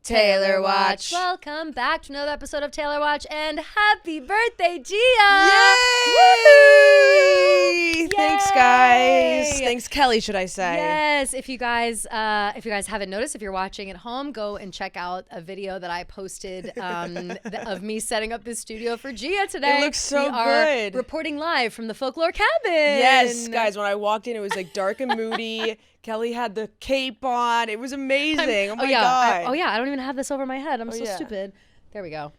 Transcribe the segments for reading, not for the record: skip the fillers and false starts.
Taylor Watch. Welcome back to another episode of Taylor Watch, and happy birthday, Gia! Yay! Woohoo! Thanks, Yay! guys. Thanks, Kelly, should I say? Yes. If you guys haven't noticed, if you're watching at home, go and check out a video that I posted of me setting up this studio for Gia today. It looks so we are good. Reporting live from the Folklore Cabin. Yes, guys. When I walked in, it was like dark and moody. Kelly had the cape on. It was amazing. Oh my God. I don't even have this over my head. I'm so yeah. stupid. There we go.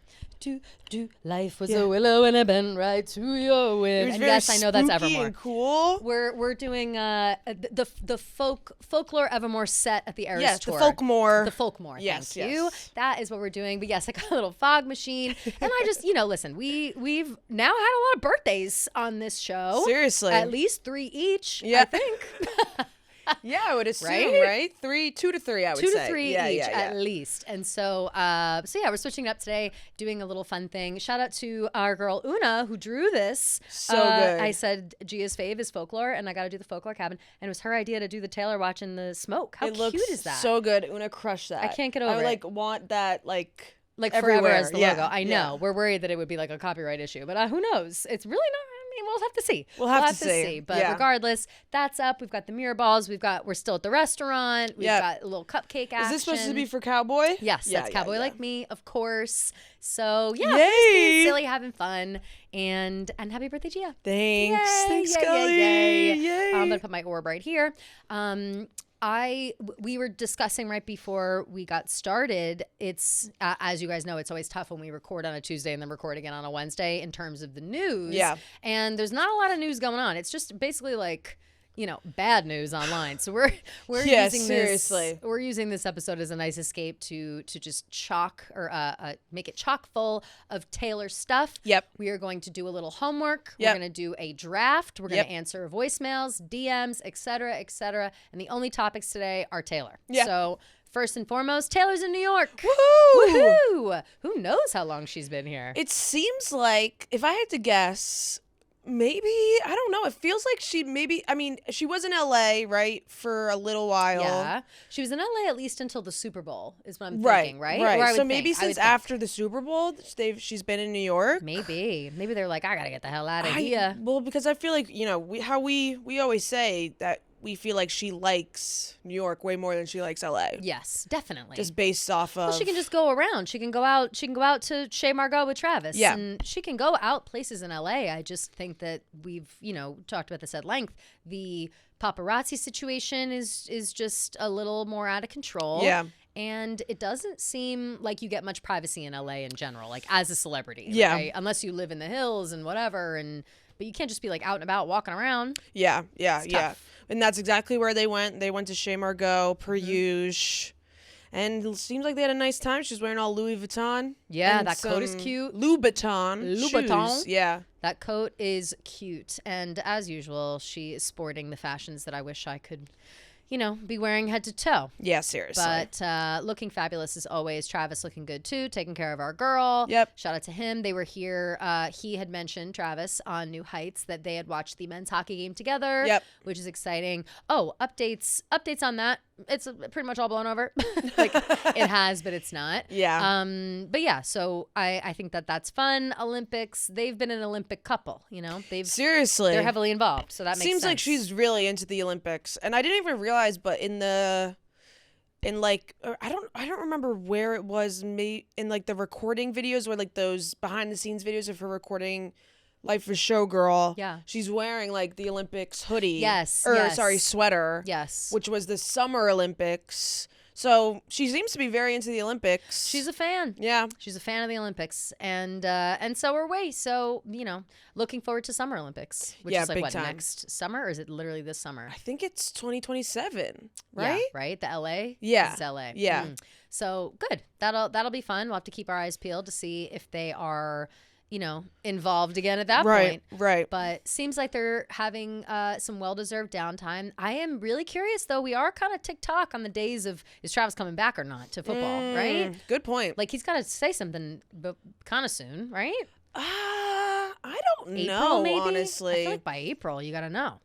Life was a willow and I bent right to your wind. It was And very yes, I know that's spooky Evermore. and cool. We're doing the folklore Evermore set at the Eras Yes, tour. the Folkmore. The Folkmore. Yes, thank yes. you. That is what we're doing. But yes, I got a little fog machine, and I just listen. We've now had a lot of birthdays on this show. Seriously. At least 3 each. Yeah. I think. Yeah, I would assume, Right? right? 2 to 3, I would say. 2 to 3 yeah, each yeah. at least. And so we're switching it up today, doing a little fun thing. Shout out to our girl Una who drew this. So good. I said Gia's fave is folklore, and I got to do the Folklore Cabin, and it was her idea to do the Taylor Watch in the smoke. How It cute looks is that? so good. Una crushed that. I can't get over I it. want that like forever everywhere. as the Yeah, logo. I know. yeah. We're worried that it would be like a copyright issue, but who knows? It's really not. I mean, we'll have to see. We'll have to see. But Yeah. regardless, that's up. We've got the mirror balls. We're still at the restaurant. We've Yep. got a little cupcake action. Is this supposed to be for Cowboy? Yes, Yeah, that's yeah, Cowboy yeah. Like Me, of course. So yeah, Yay! just being silly, having fun, and happy birthday, Gia. Thanks. Yay, Thanks, yay, Kelly. yay, yay. Yay. I'm gonna put my orb right here. We were discussing right before we got started. It's as you guys know, it's always tough when we record on a Tuesday and then record again on a Wednesday in terms of the news. Yeah. And there's not a lot of news going on. It's just basically like, bad news online. So we're Yeah, using seriously. we're using this episode as a nice escape to just make it chock full of Taylor stuff. Yep. We are going to do a little homework. Yep. We're going to do a draft. We're going Yep. to answer voicemails, DMs, etc., etc. And the only topics today are Taylor. Yeah. So first and foremost, Taylor's in New York. Woohoo! Woohoo! Who knows how long she's been here? It seems like, if I had to guess, maybe, I don't know. It feels like she was in LA, right, for a little while. Yeah. She was in LA at least until the Super Bowl is what I'm Right, thinking, right? right. Or I would So maybe think. I would since think. after the Super Bowl, she's been in New York. Maybe they're like, I got to get the hell out of here. Well, because I feel like, we always say that we feel like she likes New York way more than she likes LA. Yes, definitely. Just based off of. Well, she can just go around. She can go out to Chez Margot with Travis. Yeah. And she can go out places in LA. I just think that we've, talked about this at length. The paparazzi situation is just a little more out of control. Yeah. And it doesn't seem like you get much privacy in LA in general, like as a celebrity. Yeah. Right? Unless you live in the hills and whatever. But you can't just be like out and about walking around. Yeah. It's tough. And that's exactly where they went. They went to Chez Margot, per usual. And it seems like they had a nice time. She's wearing all Louis Vuitton. Yeah, and that coat is some cute. Louboutin. Louboutin. Shoes. Yeah. That coat is cute. And as usual, she is sporting the fashions that I wish I could, be wearing head to toe. Yeah, seriously. But looking fabulous as always. Travis looking good too, taking care of our girl. Yep. Shout out to him. They were here. He had mentioned, Travis, on New Heights that they had watched the men's hockey game together. Yep. Which is exciting. Oh, updates on that. It's pretty much all blown over. Like it has, but it's not. Yeah. But yeah, so I think that's fun. Olympics. They've been an Olympic couple. Seriously. They're heavily involved. So that makes Seems sense. like she's really into the Olympics. And I didn't even realize, but I don't remember where it was, in like the recording videos or like those behind the scenes videos of her recording Life is Showgirl. Yeah. She's wearing like the Olympics hoodie. Yes. Sweater. Yes. Which was the Summer Olympics. So she seems to be very into the Olympics. She's a fan. Yeah. She's a fan of the Olympics, and so are we. So looking forward to Summer Olympics, which is like big what time. Next summer, or is it literally this summer? I think it's 2027, right? Yeah, right. The LA. Yeah. It's LA. Yeah. So good. That'll be fun. We'll have to keep our eyes peeled to see if they are, involved again at that point. Right. But seems like they're having some well-deserved downtime. I am really curious, though. We are kind of Tik Tok on the days of, is Travis coming back or not to football, right? Good point. Like, he's got to say something kind of soon, right? I don't April, know, maybe? honestly. I feel like by April, you got to know.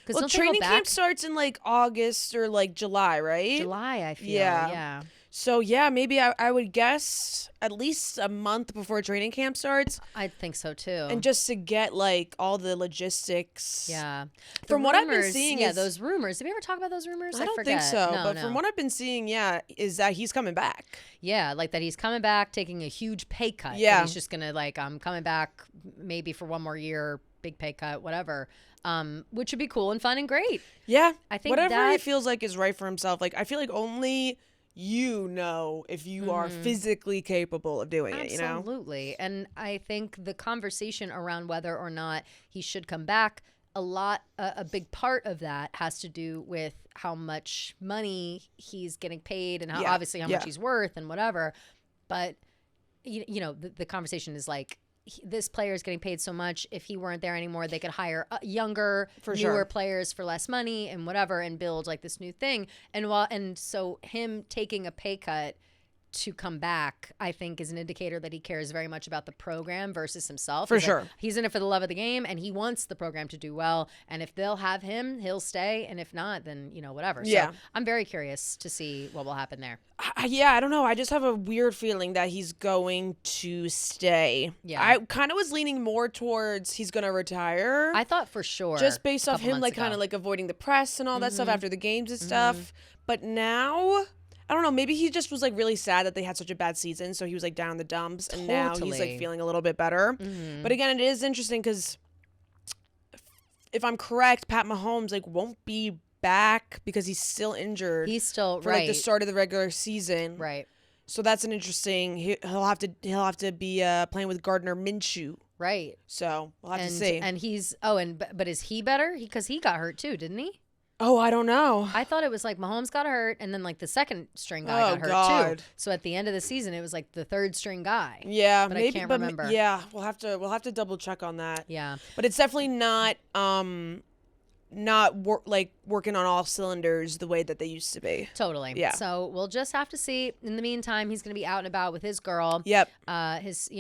Because Well, don't they go training back camp starts in like August or like July, right? July? I feel. Yeah. Yeah. So yeah, maybe I would guess at least a month before training camp starts, I think so and too. just to get like all the logistics. Yeah. The From what I've been rumors, seeing yeah, is those rumors. Did we ever talk about those rumors? I I don't think forget. so, No, but from no. what I've been seeing, yeah, is that he's coming back. Yeah, like that he's coming back, taking a huge pay cut. Yeah. And he's just gonna like, I'm coming back maybe for one more year, big pay cut, whatever. Which would be cool and fun and great. Yeah, I think whatever he that feels like is right for himself. Like I feel like only you know if you are physically capable of doing it. You know. absolutely. And I think the conversation around whether or not he should come back, a big part of that has to do with how much money he's getting paid and how Yeah, obviously how yeah. much he's worth and whatever. But you know, the conversation is like, this player is getting paid so much. If he weren't there anymore, they could hire younger, For newer sure. players for less money and whatever, and build like this new thing. And so him taking a pay cut to come back, I think, is an indicator that he cares very much about the program versus himself. For He's like, sure. he's in it for the love of the game, and he wants the program to do well. And if they'll have him, he'll stay. And if not, then, you know, whatever. Yeah. So I'm very curious to see what will happen there. Yeah, I don't know. I just have a weird feeling that he's going to stay. Yeah. I kind of was leaning more towards he's going to retire. I thought for sure. Just based a off couple him, months like, kind ago. of like avoiding the press and all that stuff after the games and stuff. But now, I don't know. Maybe he just was like really sad that they had such a bad season. So he was like down in the dumps. And now he's Totally. like feeling a little bit better. But again, it is interesting because if I'm correct, Pat Mahomes like won't be back because he's still injured. He's still for like the start of the regular season. Right. So that's an interesting. He'll have to be playing with Gardner Minshew. Right. So we'll have And to see. and he's but is he better? Because he got hurt too, didn't he? Oh, I don't know. I thought it was like Mahomes got hurt, and then like the second string guy Oh, got hurt God. too. So at the end of the season, it was like the third string guy. Yeah, but I maybe. can't But remember. yeah, we'll have to double check on that. Yeah. But it's definitely not working on all cylinders the way that they used to be. Totally. Yeah. So we'll just have to see. In the meantime, he's going to be out and about with his girl. Yep. His,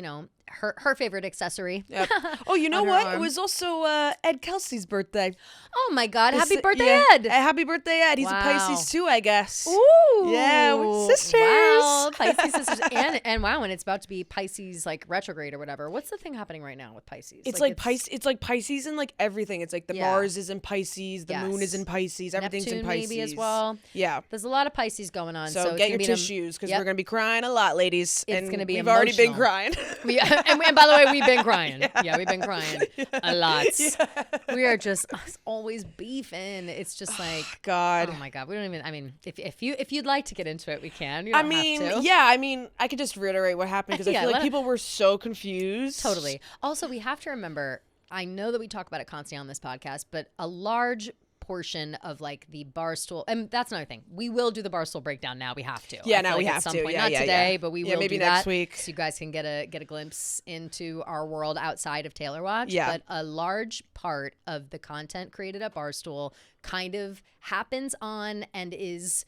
her favorite accessory. Yep. Oh, you know On her what? It arm. was also Ed Kelsey's birthday. Oh my God! Happy It's- birthday, yeah. Ed! Happy birthday, Ed. He's Wow. a Pisces too, I guess. Ooh. Yeah, we're sisters. Wow, Pisces sisters, and wow, and it's about to be Pisces like retrograde or whatever. What's the thing happening right now with Pisces? It's like Pisces. It's like Pisces and like everything. It's like the Yeah. Mars is in Pisces, the moon is Yes. in Pisces, everything's Neptune in Pisces. maybe as well. Yeah. There's a lot of Pisces going on. So it's get gonna your be tissues because Yep. we're gonna be crying a lot, ladies. It's and gonna be we've already been emotional. crying. and by the way, we've been crying. Yeah, we've been crying a lot. Yeah. We are just us always beefing. It's just like, God. oh my God, we don't even. I mean, if you'd like to get into it, we can. You I don't mean, have to. yeah. I mean, I could just reiterate what happened because I Yeah, feel let like it- people were so confused. Totally. Also, we have to remember, I know that we talk about it constantly on this podcast, but a large portion of like the Barstool, and that's another thing. We will do the Barstool breakdown now. We have to. Yeah, I feel now we like have at some to. point. Yeah, Not yeah, today, yeah. but we Yeah, will maybe do next that, week. so you guys can get a glimpse into our world outside of Taylor Watch. Yeah. But a large part of the content created at Barstool kind of happens on and is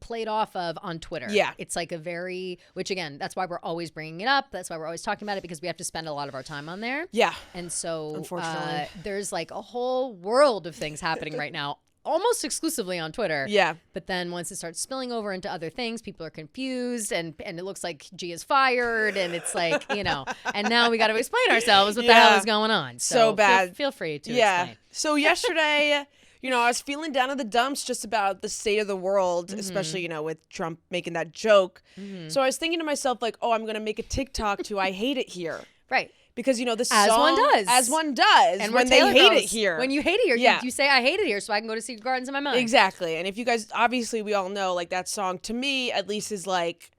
played off of on Twitter. Yeah. It's like which again, that's why we're always bringing it up. That's why we're always talking about it, because we have to spend a lot of our time on there. Yeah. And so Unfortunately. there's like a whole world of things happening right now, almost exclusively on Twitter. Yeah. But then once it starts spilling over into other things, people are confused, and it looks like G is fired, and it's like, and now we got to explain ourselves what the hell Yeah. is going on. So bad. Feel free to Yeah. explain. So yesterday, I was feeling down in the dumps just about the state of the world, Mm-hmm. especially, with Trump making that joke. So I was thinking to myself, like, oh, I'm going to make a TikTok to I Hate It Here. Right. Because, this As song. one does. As one does. And when we're they Taylor hate it girls. here. When you hate it here, Yeah. you say, I hate it here, so I can go to Secret Gardens in my mind. Exactly. And if you guys, obviously, we all know, like, that song, to me, at least, is like,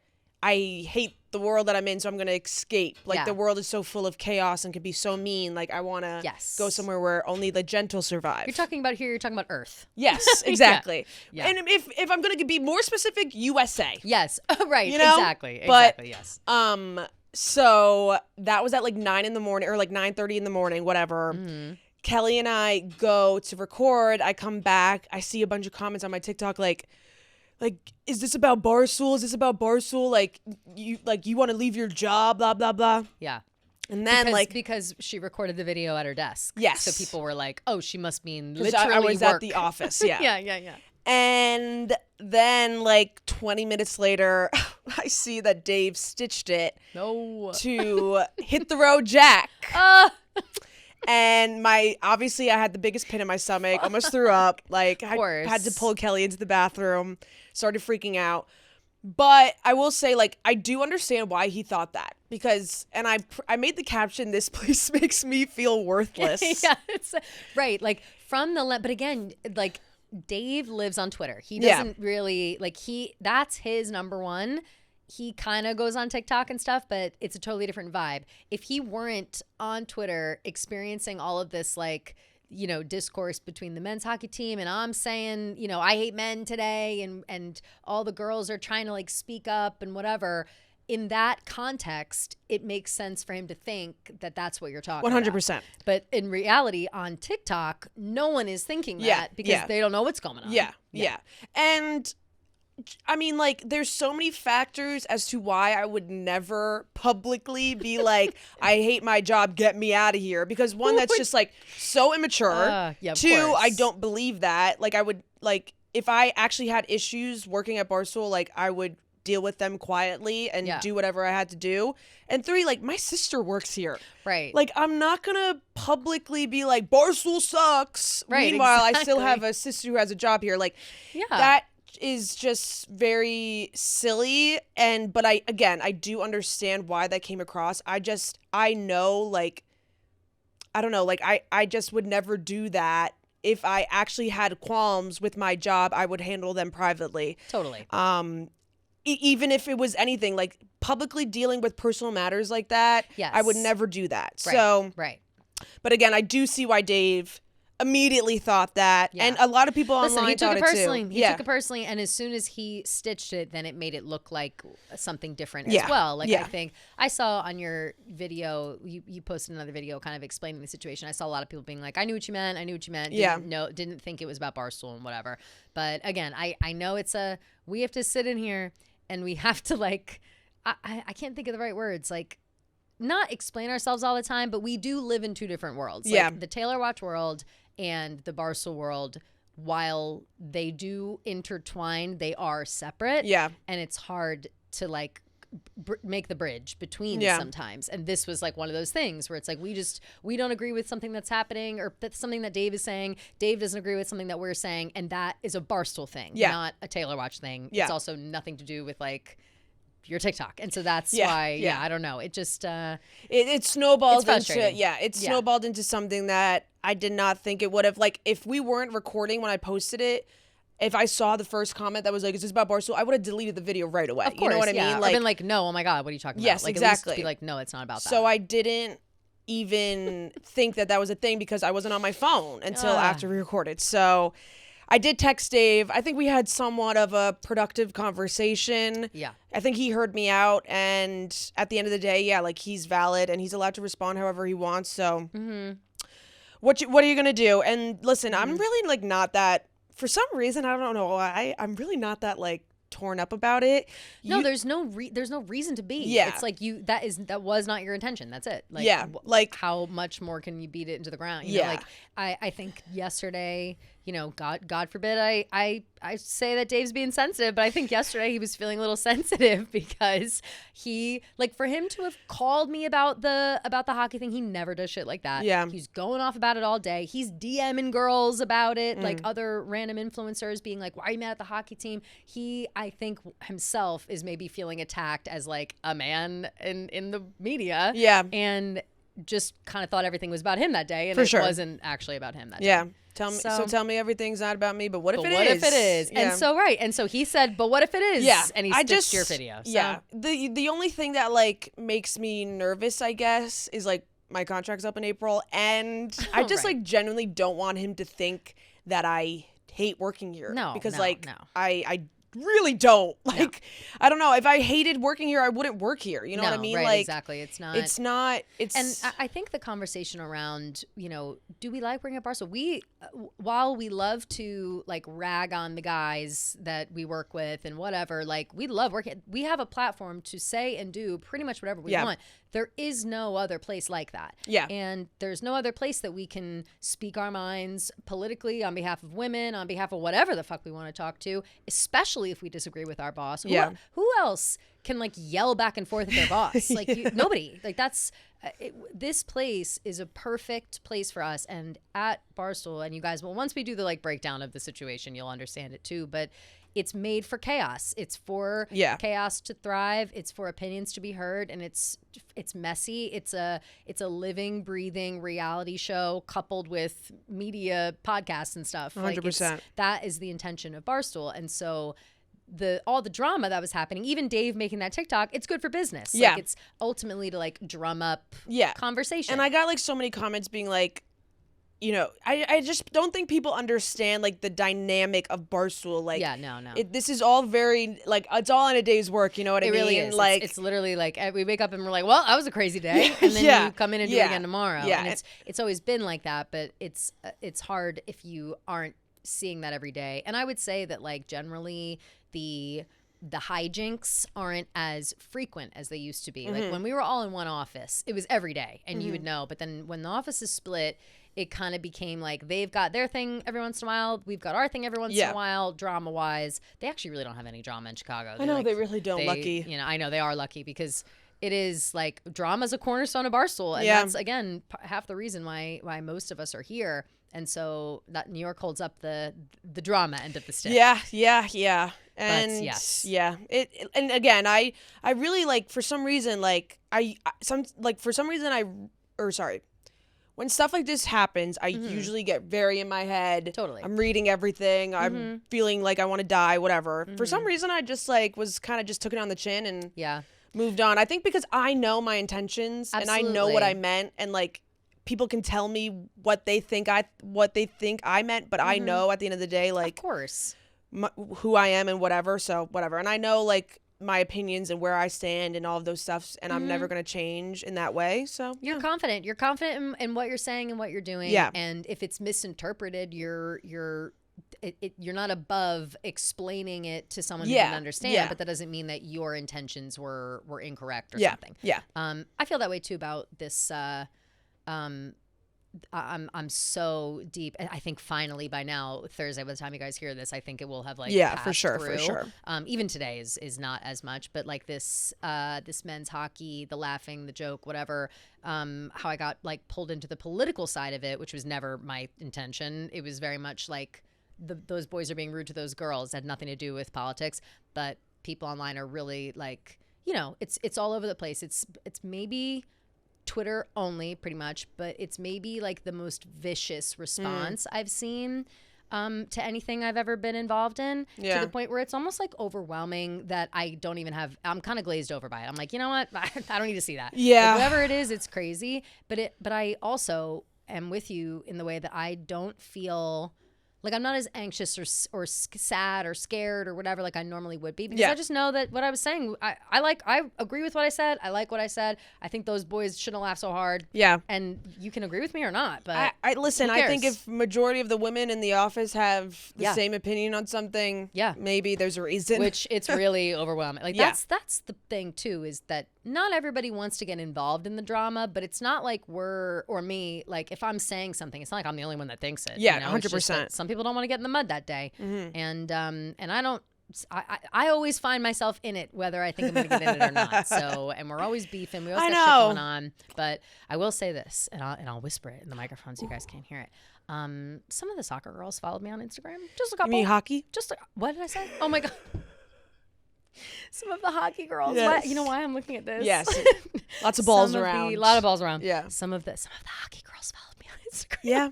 I hate the world that I'm in, so I'm going to escape. Like, Yeah. the world is so full of chaos and can be so mean. Like, I want to Yes. go somewhere where only the gentle survive. You're talking about Earth. Yes, exactly. Yeah. And if I'm going to be more specific, USA. Yes. Right. Exactly, Yes. So that was at like 9 in the morning or like 9:30 in the morning, whatever. Mm-hmm. Kelly and I go to record. I come back. I see a bunch of comments on my TikTok like, is this about Barstool? Is this about Barstool? Like you want to leave your job? Blah blah blah. Yeah. And then because she recorded the video at her desk. Yes. So people were like, oh, she must mean 'cause literally I was work. at the office. Yeah. Yeah. And then like 20 minutes later, I see that Dave stitched it No. to Hit the Road Jack. And obviously I had the biggest pin in my stomach, almost threw up. Like I had to pull Kelly into the bathroom, started freaking out. But I will say, like, I do understand why he thought that, because, and I made the caption, "This place makes me feel worthless." Yeah, it's right. Like from but again, like Dave lives on Twitter. He doesn't really like that's his number one. He kind of goes on TikTok and stuff, but it's a totally different vibe. If he weren't on Twitter experiencing all of this, like, you know, discourse between the men's hockey team and I'm saying, you know, I hate men today and all the girls are trying to like speak up and whatever, in that context, it makes sense for him to think that that's what you're talking 100%. about. But in reality, on TikTok, no one is thinking that because they don't know what's going on. Yeah. And I mean, like, there's so many factors as to why I would never publicly be like, I hate my job, get me out of here. Because one, that's just like so immature. Two, I don't believe that. Like, I would, like, if I actually had issues working at Barstool, like, I would deal with them quietly and do whatever I had to do. And three, like, my sister works here. Right. Like, I'm not gonna publicly be like, Barstool sucks. Right. Meanwhile, I still have a sister who has a job here. Like, that is just very silly. But I do understand why that came across. I know, like, I don't know, like, I just would never do that. If I actually had qualms with my job, I would handle them privately. Totally. Even if it was anything, like publicly dealing with personal matters like that, I would never do that. Right. So, right. But again, I do see why Dave immediately thought that, and a lot of people online thought it personally. too. He took it personally, and as soon as he stitched it, then it made it look like something different as well. Like I think I saw on your video, you posted another video kind of explaining the situation. I saw a lot of people being like, "I knew what you meant. I knew what you meant." Didn't think it was about Barstool and whatever. But again, I know we have to sit in here and we have to like, I can't think of the right words, like, not explain ourselves all the time, but we do live in two different worlds. Like the Taylor Watch world and the Barstool world, while they do intertwine, they are separate. Yeah. And it's hard to like make the bridge between sometimes. And this was like one of those things where it's like, we don't agree with something that's happening or that's something that Dave is saying. Dave doesn't agree with something that we're saying. And that is a Barstool thing, not a Taylor Watch thing. It's also nothing to do with like your TikTok. And so that's why, I don't know. It just, it snowballed into, snowballed into something that I did not think it would have. Like, if we weren't recording when I posted it, if I saw the first comment that was like, "Is this about Barstool?" I would have deleted the video right away. Of course, you know what I mean? Like, I've been like, "No, oh my god, what are you talking about?" Yes, like, exactly. At least be like, "No, it's not about that." So I didn't even think that was a thing because I wasn't on my phone until after we recorded. So I did text Dave. I think we had somewhat of a productive conversation. Yeah. I think he heard me out, and at the end of the day, like, he's valid and he's allowed to respond however he wants. So what are you gonna do? And listen, I'm really like not that. For some reason, I don't know why, I'm really not that like torn up about it. No, there's no reason to be. Yeah. It's like that was not your intention. That's it. Like, like how much more can you beat it into the ground? You know, like I think yesterday, you know, God forbid I say that Dave's being sensitive, but I think yesterday he was feeling a little sensitive because he, like, for him to have called me about the hockey thing, he never does shit like that. Yeah. He's going off about it all day. He's DMing girls about it, like other random influencers being like, "Why are you mad at the hockey team?" He, I think himself is maybe feeling attacked as like a man in the media. Yeah. And just kind of thought everything was about him that day, and wasn't actually about him that day. Yeah. Tell me everything's not about me, but what if it is? What if it is? Yeah. And so he said, "But what if it is?" Yeah. And he stitched your video. So. Yeah. The only thing that like makes me nervous, I guess, is like my contract's up in April, and I just like genuinely don't want him to think that I hate working here. No. Because I really don't. Like, I don't know. If I hated working here, I wouldn't work here. You know what I mean? Right, like, exactly. It's not. And I think the conversation around, you know, do we like working at Barstool? While we love to like rag on the guys that we work with and whatever, like, we love working. We have a platform to say and do pretty much whatever we want. there is no other place like that. Yeah. And there's no other place that we can speak our minds politically on behalf of women, on behalf of whatever the fuck we want to talk to, especially if we disagree with our boss. Who else can like yell back and forth at their boss? Like nobody. Like that's this place is a perfect place for us. And at Barstool, and you guys, well, once we do the like breakdown of the situation, you'll understand it too. But it's made for chaos. It's for chaos to thrive. It's for opinions to be heard, and it's messy. It's a living, breathing reality show coupled with media podcasts and stuff. 100%. That is the intention of Barstool, and so all the drama that was happening, even Dave making that TikTok, it's good for business. Yeah, like, it's ultimately to like drum up conversation. And I got like so many comments being like, you know, I just don't think people understand like the dynamic of Barstool. Like, no. This is all very like it's all in a day's work. You know what I mean? It really is. Like it's literally like we wake up and we're like, well, that was a crazy day, and then you come in and do it again tomorrow. Yeah, and it's always been like that, but it's hard if you aren't seeing that every day. And I would say that like generally the hijinks aren't as frequent as they used to be. Like when we were all in one office, it was every day, and you would know. But then when the office is split, it kind of became like they've got their thing every once in a while. We've got our thing every once in a while, drama-wise. They actually really don't have any drama in Chicago. I know, they really don't. Lucky. You know, I know they are lucky because it is like drama's a cornerstone of Barstool. And that's, again, half the reason why most of us are here. And so that New York holds up the drama end of the stick. Yeah. And but, yes. And again, I really like for some reason when stuff like this happens, I usually get very in my head. Totally. I'm reading everything. I'm feeling like I want to die, whatever. For some reason, I just like was kind of just took it on the chin and moved on. I think because I know my intentions and I know what I meant, and like people can tell me what they think I meant, but I know at the end of the day, like, of course, who I am and whatever. So whatever. And I know like my opinions and where I stand and all of those stuffs, and I'm never going to change in that way. So you're confident. You're confident in what you're saying and what you're doing. Yeah. And if it's misinterpreted, you're not above explaining it to someone who can understand, but that doesn't mean that your intentions were incorrect or something. Yeah. I feel that way too about this. I'm so deep. I think finally by now, Thursday, by the time you guys hear this, I think it will have like for sure. Even today is not as much, but like this men's hockey, the laughing, the joke, whatever. How I got like pulled into the political side of it, which was never my intention. It was very much like those boys are being rude to those girls. It had nothing to do with politics, but people online are really like, you know, it's all over the place. It's maybe Twitter only pretty much, but it's maybe like the most vicious response I've seen to anything I've ever been involved in, to the point where it's almost like overwhelming that I'm kind of glazed over by it. I'm like, you know what? I don't need to see that. Yeah. Like, whatever it is, it's crazy. But I also am with you in the way that I don't feel like I'm not as anxious or sad or scared or whatever like I normally would be, because I just know that what I was saying, I agree with what I said. I like what I said. I think those boys shouldn't laugh so hard. Yeah. And you can agree with me or not, but I listen, I think if majority of the women in the office have the same opinion on something, maybe there's a reason. Which it's really overwhelming. Like that's the thing too, is that not everybody wants to get involved in the drama, but it's not like like if I'm saying something, it's not like I'm the only one that thinks it. Yeah, you know? 100%. Some people don't want to get in the mud that day. And I don't, I always find myself in it, whether I think I'm going to get in it or not. So, and we're always beefing. We always got shit going on. But I will say this, and I'll whisper it in the microphone so you guys can't hear it. Some of the soccer girls followed me on Instagram. Just a couple. You mean hockey? What did I say? Oh my God. Some of the hockey girls. Yes. You know why I'm looking at this? Yes. Lots of balls around. A lot of balls around. Yeah. Some of the hockey girls followed me on Instagram. Yeah.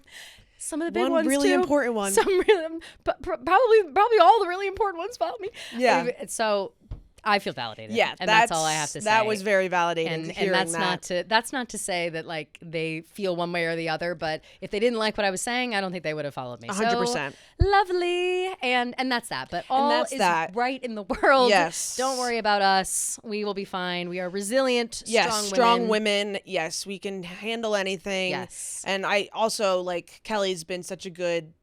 Some of the big ones really too. important one. Some really, probably all the really important ones followed me. Yeah. So I feel validated. Yeah, and that's all I have to say. That was very validating. And that's not to say that like they feel one way or the other, but if they didn't like what I was saying, I don't think they would have followed me. 100%. So, lovely, and that's that. But all is right in the world. Yes. Don't worry about us. We will be fine. We are resilient, strong women. Yes, we can handle anything. Yes. And I also like Kelly's been such a good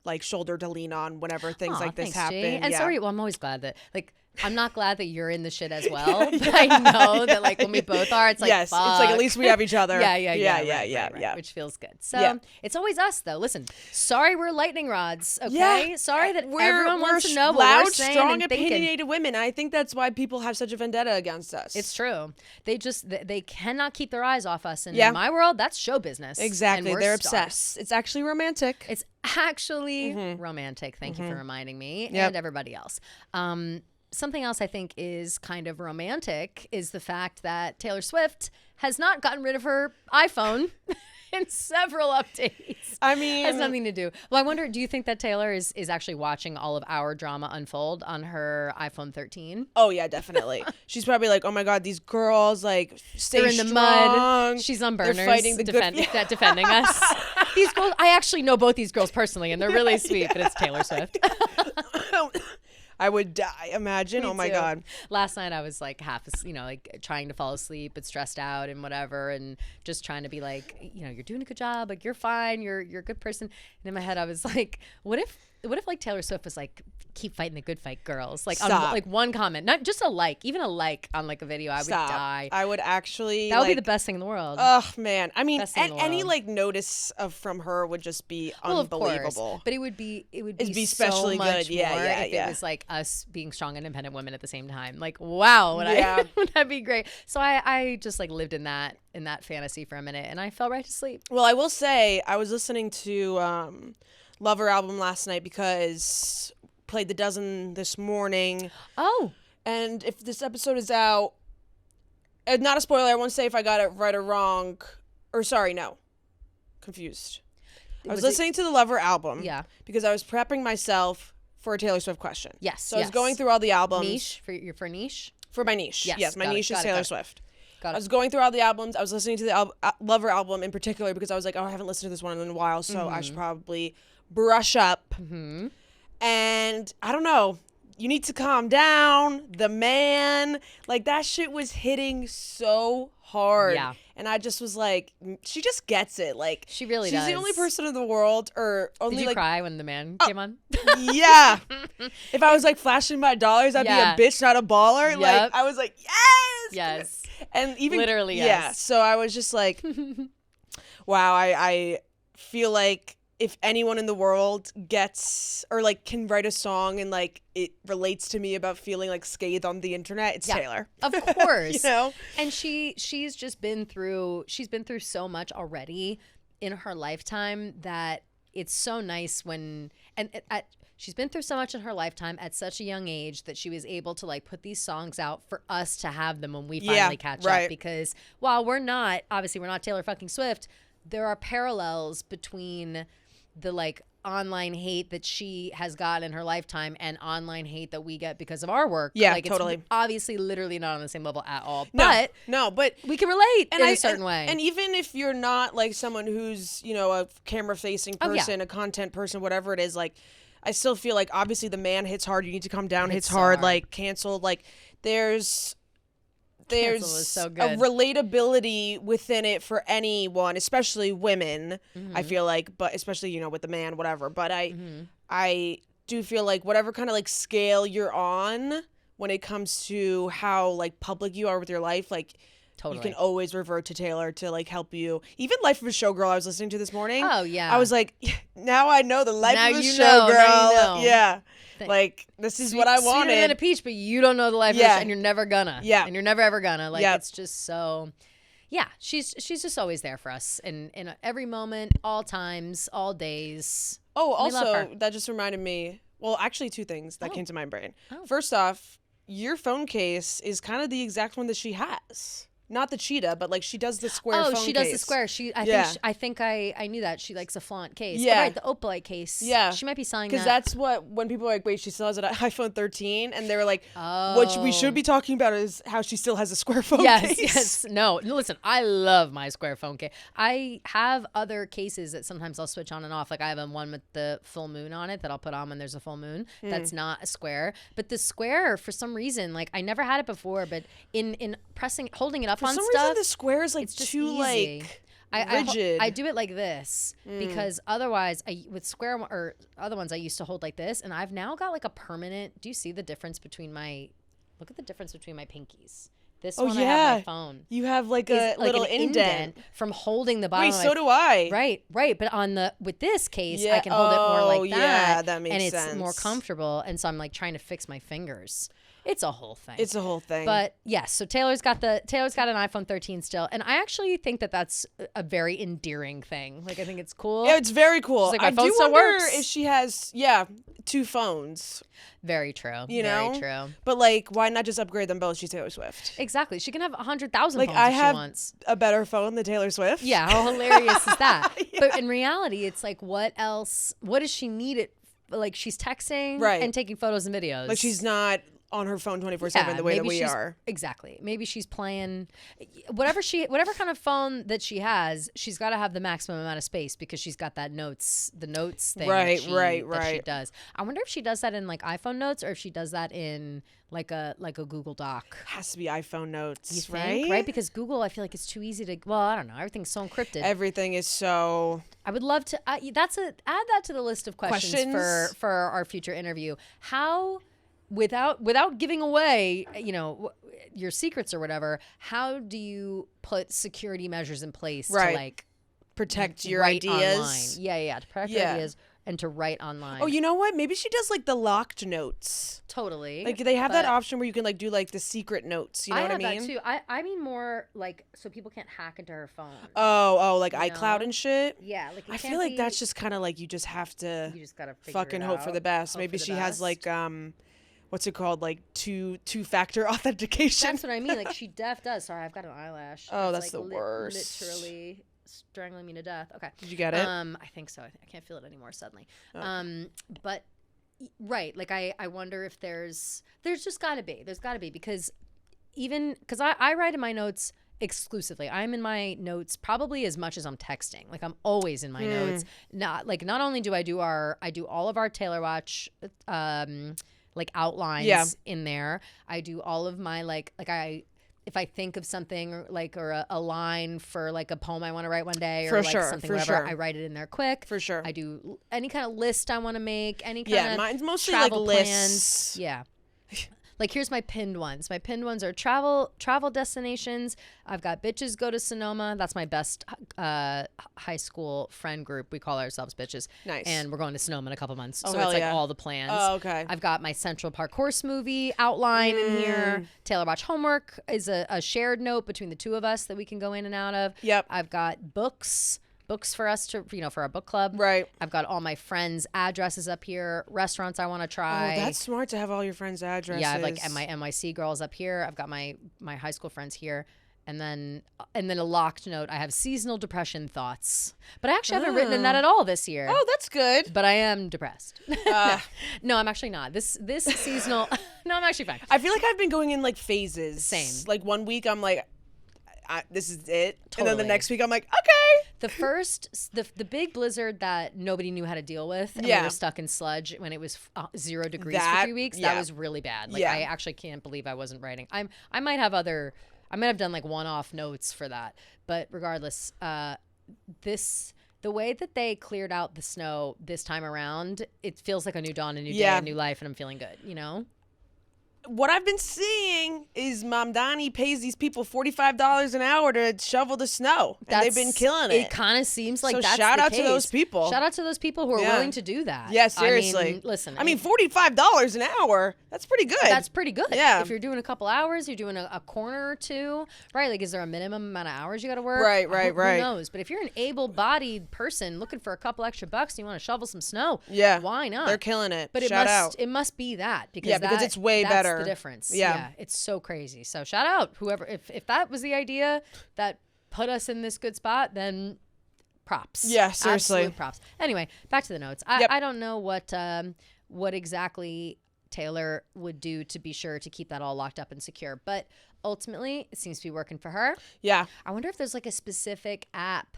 like shoulder to lean on whenever things like this happen. And sorry, well, I'm always glad that like I'm not glad that you're in the shit as well. But I know that like when we both are, it's like, yes, fuck. it's like at least we have each other. Yeah. Which feels good. So it's always us though. Listen, sorry we're lightning rods. Okay, Yeah. sorry that everyone wants to know what loud, we're saying strong, and thinking. opinionated women. I think that's why people have such a vendetta against us. It's true. They cannot keep their eyes off us. And in my world, that's show business. Exactly. And They're stars. obsessed. It's actually romantic. It's actually romantic. Thank you for reminding me and everybody else. Something else I think is kind of romantic is the fact that Taylor Swift has not gotten rid of her iPhone in several updates. I mean, has nothing to do. Well, I wonder, do you think that Taylor is actually watching all of our drama unfold on her iPhone 13? Oh yeah, definitely. She's probably like, oh my god, these girls like stay They're in the strong. mud. She's on burners. They're fighting the defending us. These girls, I actually know both these girls personally, and they're really sweet. But it's Taylor Swift. I would die. Imagine. Me oh my too. god. Last night I was like like trying to fall asleep, but stressed out and whatever, and just trying to be like, you're doing a good job, like you're fine, you're a good person. And in my head I was like, what if like Taylor Swift was like, keep fighting the good fight, girls? Like on like one comment, not just even a like on like a video, I would die. I would actually. That would be the best thing in the world. Oh man, I mean, any world. like notice from her would just be unbelievable. Of course. But it would be especially so much good. Yeah, more yeah, if yeah. it was like us being strong, independent women at the same time. Like, wow, would that be great? So I just like lived in that fantasy for a minute, and I fell right to sleep. Well, I will say I was listening to Lover album last night because played the dozen this morning. Oh. And if this episode is out, not a spoiler, I won't say if I got it right or wrong. Or sorry, no. Confused. I was listening to the Lover album. Yeah. Because I was prepping myself for a Taylor Swift question. Yes. So I was going through all the albums. Niche? For niche? For my niche. Yes, my niche is Taylor Swift. Got it. I was going through all the albums. I was listening to the Lover album in particular because I was like, oh, I haven't listened to this one in a while, so I should probably brush up. Mm-hmm. And I don't know. You need to calm down. The man, like that shit was hitting so hard. Yeah. And I just was like, she just gets it. Like she really she's does. the only person in the world, or only Did you cry when the man came on? Yeah. If I was like flashing my dollars, I'd be a bitch, not a baller. Yep. Like I was like, yes. Yes. And even literally, yes. Yeah. So I was just like, wow. I feel like if anyone in the world gets or like can write a song and like it relates to me about feeling like scathed on the internet, it's Taylor. Of course. And she's just been through so much already in her lifetime that it's so nice when she's been through so much in her lifetime at such a young age that she was able to like put these songs out for us to have them when we finally catch up, because while we're not Taylor fucking Swift, there are parallels between the like online hate that she has got in her lifetime and online hate that we get because of our work. Yeah, like, totally. It's obviously literally not on the same level at all. No, but we can relate in a certain way. And even if you're not like someone who's, a camera facing person, a content person, whatever it is, like I still feel like obviously the man hits hard. You need to calm down. Hits hard. Like canceled. Like there's so good. a relatability within it for anyone, especially women. I feel like, but especially with the man, whatever. But I do feel like whatever kind of like scale you're on when it comes to how like public you are with your life, like. Totally. You can always revert to Taylor to like help you. Even Life of a Showgirl I was listening to this morning. Oh yeah. I was like, now I know the Life of a Showgirl. Now you know. Yeah. Like this is what I wanted. Sweeter than a peach, but you don't know the life of a and you're never gonna. Yeah. And you're never ever gonna. Like it's just so. Yeah, she's just always there for us in every moment, all times, all days. Oh, also that just reminded me. Well, actually, two things that came to my brain. Oh. First off, your phone case is kind of the exact one that she has. Not the cheetah, but like she does the square phone case. Oh, she does the square. I think I knew that. She likes a flaunt case. Yeah. Oh, right, the Opalite case. Yeah. She might be selling that. Because that's when people are like, wait, she still has an iPhone 13? And they were like, what we should be talking about is how she still has a square phone case. Yes. No, listen, I love my square phone case. I have other cases that sometimes I'll switch on and off. Like I have one with the full moon on it that I'll put on when there's a full moon. That's not a square. But the square, for some reason, like I never had it before, but in holding it up on stuff. For some reason, the square is like too easy. like rigid. I do it like this because otherwise, with square or other ones I used to hold like this, and I've now got like a permanent. Do you see the difference between my look at the difference between my pinkies. This Oh one I yeah, have my phone. you have like Is a like little an indent. from holding the bottom. Wait, of so my do I. Right. But on with this case, Yeah. I can hold it more like that. Yeah, that makes and it's sense. more comfortable. And so I'm like trying to fix my fingers. It's a whole thing. It's a whole thing. But yes, so Taylor's got an iPhone 13 still, and I actually think that that's a very endearing thing. Like I think it's cool. yeah, it's very cool. She's like, my I phone do still wonder works. if she has 2 phones. Very true. You very know? true. But like, why not just upgrade them both? She's Taylor Swift. Exactly. She can have 100,000 Like phones I if have she wants. a better phone than Taylor Swift. Yeah, how hilarious is that? Yeah. But in reality, it's like, what else? What does she need it? Like she's texting Right. and taking photos and videos. Like she's not on her phone 24/7 the way that maybe we she's- are. Exactly. Maybe she's playing whatever kind of phone that she has, she's got to have the maximum amount of space because she's got the notes thing Right, that she right. does. I wonder if she does that in like iPhone notes or if she does that in like a Google Doc. Has to be iPhone notes, You think? Right? Because Google, I feel like it's too easy to, well, I don't know. Everything's so encrypted. Everything is so. I would love to, add that to the list of questions? For our future interview. How, without giving away, your secrets or whatever, how do you put security measures in place to like protect your write ideas? online? Yeah, to protect your ideas and to write online. Oh, you know what? Maybe she does like the locked notes. Totally. Like they have that option where you can like do like the secret notes. You know what I mean? I have that too. I mean more like so people can't hack into her phone. Oh, like You iCloud know? and shit. Yeah, like I feel like that's just kind of like you just have to you just gotta fucking hope for the best. Maybe she has like what's it called? Like two-factor authentication. That's what I mean. Like she does. Sorry, I've got an eyelash. Oh, It's, that's the worst. Literally strangling me to death. Okay. Did you get it? I think so. I can't feel it anymore suddenly. Oh. But right, like I wonder if there's just got to be. There's got to be because I write in my notes exclusively. I'm in my notes probably as much as I'm texting. Like I'm always in my notes. Not only do I do all of our Taylor Watch like outlines in there. I do all of my if I think of something or a line for like a poem I want to write one day or something whatever, I write it in there quick. For sure. I do any kind of list I want to make, any kind of mine's mostly travel like plans. lists. Yeah. Like here's my pinned ones. My pinned ones are travel destinations. I've got bitches go to Sonoma. That's my best high school friend group. We call ourselves bitches. Nice. And we're going to Sonoma in a couple months. Oh, so hell it's like yeah. all the plans. Oh, okay. I've got my Central Park Horse movie outline in here. Taylor Watch homework is a shared note between the two of us that we can go in and out of. Yep. I've got books for us to, for our book club. Right. I've got all my friends' addresses up here, restaurants I want to try. Oh, that's smart to have all your friends' addresses. Yeah, I've like my NYC girls up here. I've got my high school friends here. And then a locked note. I have seasonal depression thoughts. But I actually haven't written in that at all this year. Oh, that's good. But I am depressed. No, I'm actually not. This seasonal. No, I'm actually fine. I feel like I've been going in like phases. Same. Like one week I'm like, this is it. Totally. And then the next week I'm like, okay. The big blizzard that nobody knew how to deal with, and we were stuck in sludge when it was 0 degrees for 3 weeks. That was really bad. Like I actually can't believe I wasn't writing. I might have done like one-off notes for that, but regardless, the way that they cleared out the snow this time around, it feels like a new dawn, a new day, a new life, and I'm feeling good. What I've been seeing is Mamdani pays these people $45 an hour to shovel the snow, and they've been killing it. It kind of seems like that's shout the out case. to those people. Shout out to those people who are willing to do that. Yeah, seriously. I mean, listen. I mean, $45 an hour. That's pretty good. That's pretty good. Yeah. If you're doing a couple hours, you're doing a corner or two, right? Like, is there a minimum amount of hours you got to work? Right. Who knows? But if you're an able-bodied person looking for a couple extra bucks and you want to shovel some snow, why not? They're killing it. But it must be that because it's way better. That's the difference. Yeah. It's so crazy. So shout out whoever if that was the idea that put us in this good spot, then props. Yeah, seriously. Absolute props. Anyway, back to the notes. I don't know what exactly Taylor would do to be sure to keep that all locked up and secure, but ultimately it seems to be working for her. Yeah. I wonder if there's like a specific app.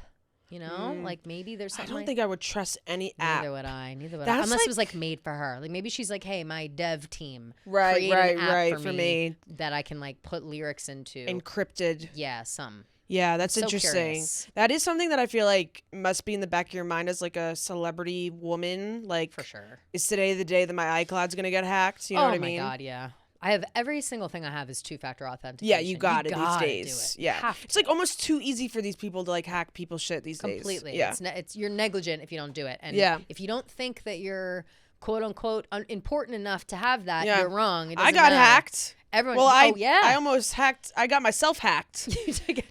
Like maybe there's something. I don't think I would trust any app. Neither would I. That's Unless it was like made for her. Like maybe she's like, hey, my dev team. Right, create an app right. For me that I can like put lyrics into. Encrypted. Yeah, some. Yeah, that's So interesting. curious. That is something that I feel like must be in the back of your mind as like a celebrity woman. Like, For sure. Is today the day that my iCloud's gonna get hacked? You know what I mean? Oh my God, yeah. I have every single thing I have is 2-factor authentication. Yeah, you got it these gotta days. Do it. Yeah, it's like almost too easy for these people to like hack people's shit these days. Completely. Yeah, It's you're negligent if you don't do it. And if you don't think that you're quote unquote important enough to have that, you're wrong. I got hacked. Everyone. Well, I I almost hacked. I got myself hacked.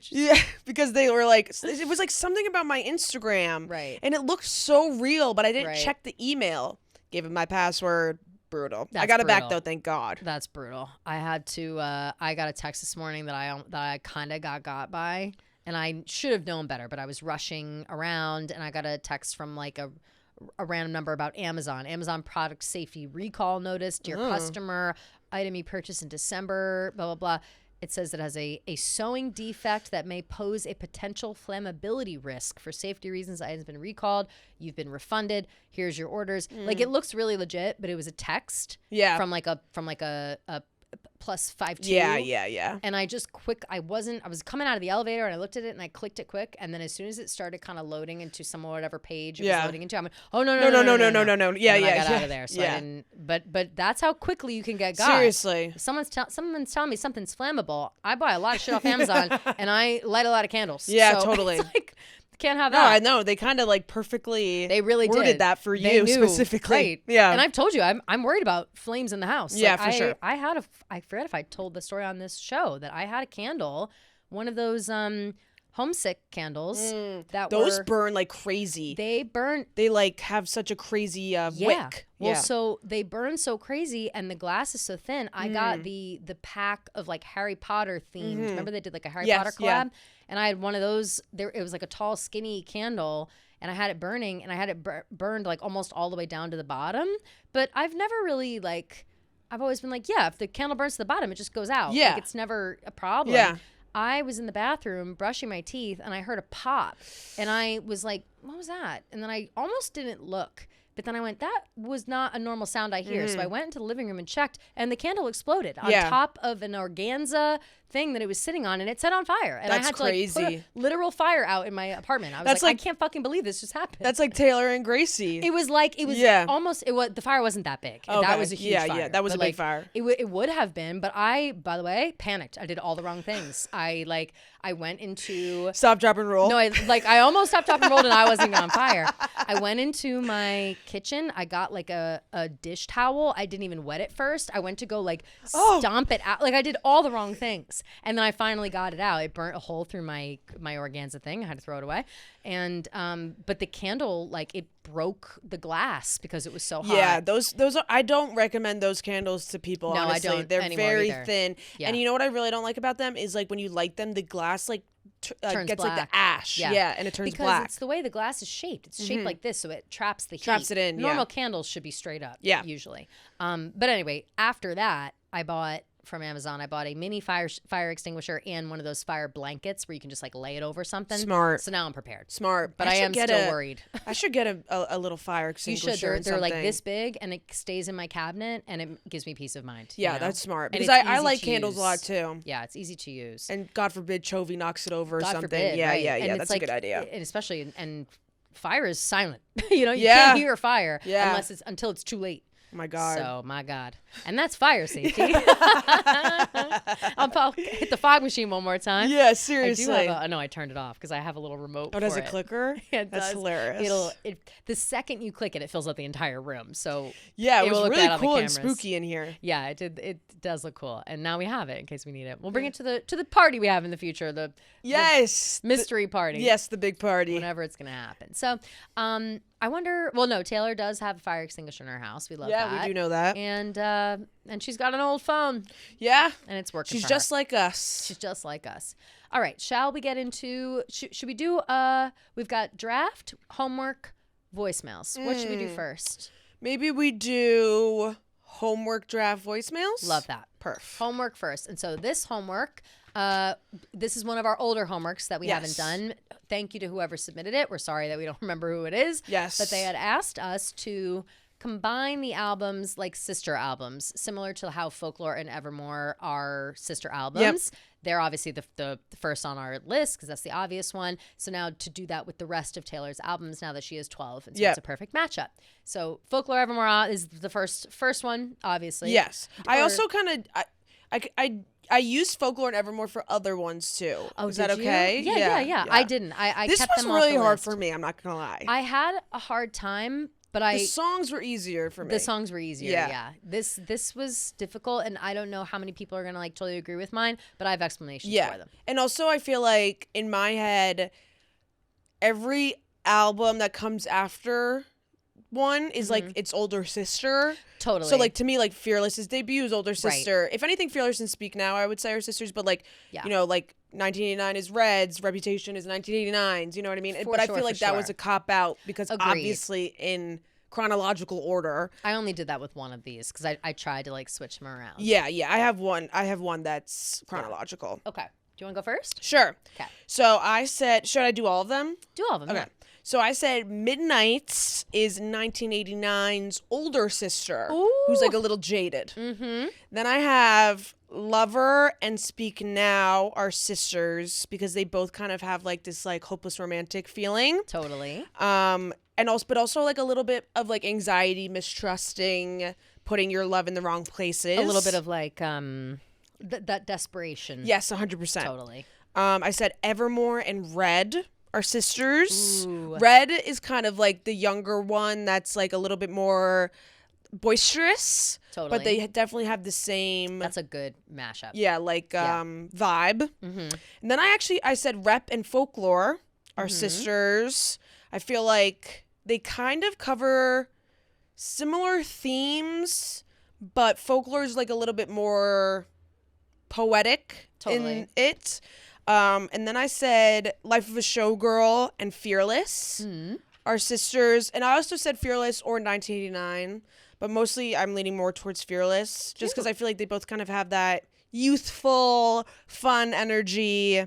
Yeah, because they were like, it was like something about my Instagram, right? And it looked so real, but I didn't check the email. Gave him my password. Brutal. I got it back though, thank God. That's brutal. I had to. I got a text this morning that I kind of got by, and I should have known better, but I was rushing around, and I got a text from like a random number about Amazon product safety recall notice. Dear customer, item you purchased in December, blah, blah, blah. It says it has a sewing defect that may pose a potential flammability risk. For safety reasons, the item's been recalled. You've been refunded. Here's your orders. Like, it looks really legit, but it was a text from like a +52. Yeah. And I just I was coming out of the elevator and I looked at it and I clicked it quick. And then as soon as it started kind of loading into whatever page it was loading into, I went, oh, no. No. Yeah, I got out of there. So I didn't, but that's how quickly you can get got. Seriously. Someone's telling me something's flammable. I buy a lot of shit off Amazon and I light a lot of candles. Yeah, so totally. It's like, can't have No, that. I know. They kind of like perfectly worded did that for They you knew, specifically. right. Yeah. And I've told you, I'm worried about flames in the house. Yeah, like, for sure. I forget if I told the story on this show that I had a candle, one of those homesick candles those burn like crazy. They burn. They like have such a crazy wick. Well, so they burn so crazy, and the glass is so thin. I got the pack of like Harry Potter themed. Remember they did like a Harry Potter collab, and I had one of those. It was like a tall, skinny candle, and I had it burning, and I had it burned like almost all the way down to the bottom. But I've never really like. I've always been like, yeah, if the candle burns to the bottom, it just goes out. Yeah, like, it's never a problem. Yeah. I was in the bathroom brushing my teeth and I heard a pop and I was like, what was that? And then I almost didn't look. But then I went, that was not a normal sound I hear. So I went into the living room and checked, and the candle exploded on top of an organza thing that it was sitting on, and it set on fire. And That's I had crazy. to like, put a literal fire out in my apartment. I was like, I can't fucking believe this just happened. That's like Taylor and Gracie. It was almost, the fire wasn't that big. Okay. That was a huge fire. Yeah, that was but a big fire. It would have been, but I, by the way, panicked. I did all the wrong things. I went into... Stop, drop, and roll. No, I almost stopped, drop, and rolled, and I wasn't even on fire. I went into my kitchen. I got like a dish towel. I didn't even wet it first. I went to go stomp it out. Like I did all the wrong things. And then I finally got it out. It burnt a hole through my organza thing. I had to throw it away. And but the candle, it broke the glass because it was so hot. Yeah, those are, I don't recommend those candles to people, no, honestly. I don't They're very either. thin. Yeah. And you know what I really don't like about them is when you light them, the glass turns gets black. like the ash. Yeah, and it turns because black. It's the way the glass is shaped. It's shaped like this, so it traps the heat. Traps it in, Normal candles should be straight up, usually. But anyway, after that, I bought from Amazon. I bought a mini fire extinguisher and one of those fire blankets where you can just lay it over something. Smart. So now I'm prepared. Smart. But I am still worried. I should get a little fire extinguisher. You should. They're like this big and it stays in my cabinet and it gives me peace of mind. Yeah, that's smart. And Because I like candles a lot too. Yeah, it's easy to use. And God forbid Chovy knocks it over or something. Forbid, yeah, right. yeah. That's a good idea. And especially fire is silent. You can't hear fire until it's too late. My God. So, my God. And that's fire safety. I'll hit the fog machine one more time. Yeah, seriously. I turned it off because I have a little remote for it. Oh, does it clicker? It That's does. hilarious. The second you click it, it fills up the entire room. So yeah, it was look really bad on cool the and cameras. spooky in here. Yeah, it does look cool. And now we have it in case we need it. We'll bring it to the party we have in the future. The mystery party. Yes, the big party. Whenever it's going to happen. So, I wonder. Well, no, Taylor does have a fire extinguisher in her house. We love that. Yeah, we do know that. And she's got an old phone. Yeah, and it's working. She's for just her. like us. She's just like us. All right, shall we get into? Should we do? We've got draft, homework, voicemails. What should we do first? Maybe we do homework, draft, voicemails. Love that. Perf. Homework first, and so this homework. This is one of our older homeworks that we haven't done. Thank you to whoever submitted it. We're sorry that we don't remember who it is. Yes. But they had asked us to combine the albums like sister albums, similar to how Folklore and Evermore are sister albums. They're obviously the first on our list because that's the obvious one. So now to do that with the rest of Taylor's albums now that she is 12, and so it's a perfect matchup. So Folklore Evermore is the first one, obviously. Yes. I also kind of I used Folklore and Evermore for other ones too. Oh, is that okay? Yeah. I didn't. I this kept was them really off the hard list. for me. I'm not gonna lie. I had a hard time, but the songs were easier for me. The songs were easier. Yeah. This was difficult, and I don't know how many people are gonna like totally agree with mine, but I have explanations for them. And also, I feel like in my head, every album that comes after one is like its older sister. Totally. So like to me, like Fearless's debut is older sister. Right. If anything, Fearless and Speak Now, I would say are sisters. But like you know, like 1989 is Red's, Reputation is 1989's. You know what I mean? But I feel like that was a cop out because obviously in chronological order. I only did that with one of these because I tried to like switch them around. Yeah. I have one that's chronological. Okay. Do you want to go first? Sure. Okay. So I said, should I do all of them? Do all of them. Okay. Yeah. So I said Midnights is 1989's older sister, who's like a little jaded. Mm-hmm. Then I have Lover and Speak Now are sisters because they both kind of have like this like hopeless romantic feeling. Totally. And also like a little bit of like anxiety, mistrusting, putting your love in the wrong places. A little bit of like that desperation. Yes, 100%. Totally. I said Evermore and Red are sisters. Ooh. Red is kind of like the younger one that's like a little bit more boisterous. Totally. But they definitely have the same. That's a good mashup. Yeah, like vibe. Mm-hmm. And then I said Rep and Folklore are sisters. I feel like they kind of cover similar themes, but Folklore is like a little bit more poetic in it. And then I said Life of a Showgirl and Fearless are sisters. And I also said Fearless or 1989, but mostly I'm leaning more towards Fearless just because I feel like they both kind of have that youthful, fun energy,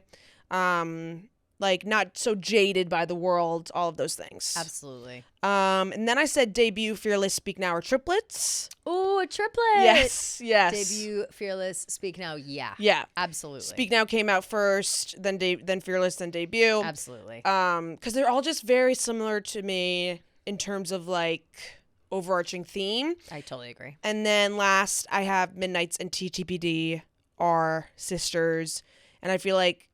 like not so jaded by the world, all of those things. Absolutely. And then I said Debut, Fearless, Speak Now are triplets. Ooh, a triplet. Yes. Debut, Fearless, Speak Now. Yeah. Absolutely. Speak Now came out first, then Fearless, then Debut. Absolutely. Because they're all just very similar to me in terms of like overarching theme. I totally agree. And then last, I have Midnights and TTPD are sisters, and I feel like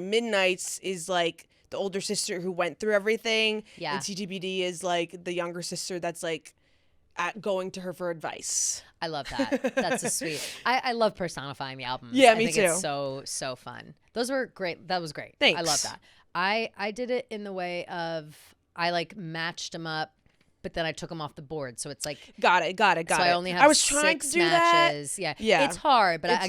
Midnights is like the older sister who went through everything. Yeah. And TTPD is like the younger sister that's like going to her for advice. I love that. That's a sweet. I love personifying the albums. Yeah, me too. It's so fun. Those were great. That was great. Thanks. I love that. I did it in the way of I like matched them up, but then I took them off the board. So it's like got it. So I only have I was trying to do matches. That. Yeah. It's hard, but I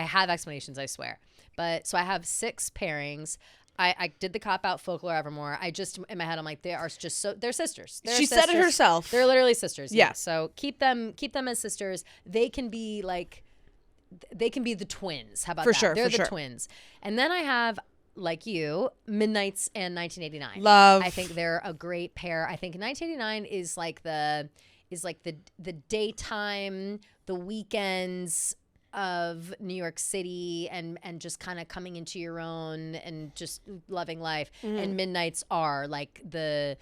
have explanations, I swear. But so I have 6 pairings. I did the cop out Folklore Evermore. I just in my head I'm like they're sisters. She said it herself. They're literally sisters. Yeah. So keep them as sisters. They can be the twins. How about that? They're the twins. And then I have, like you, Midnights and 1989. Love. I think they're a great pair. I think 1989 is like the daytime, the weekends of New York City and just kind of coming into your own and just loving life. And Midnights are like the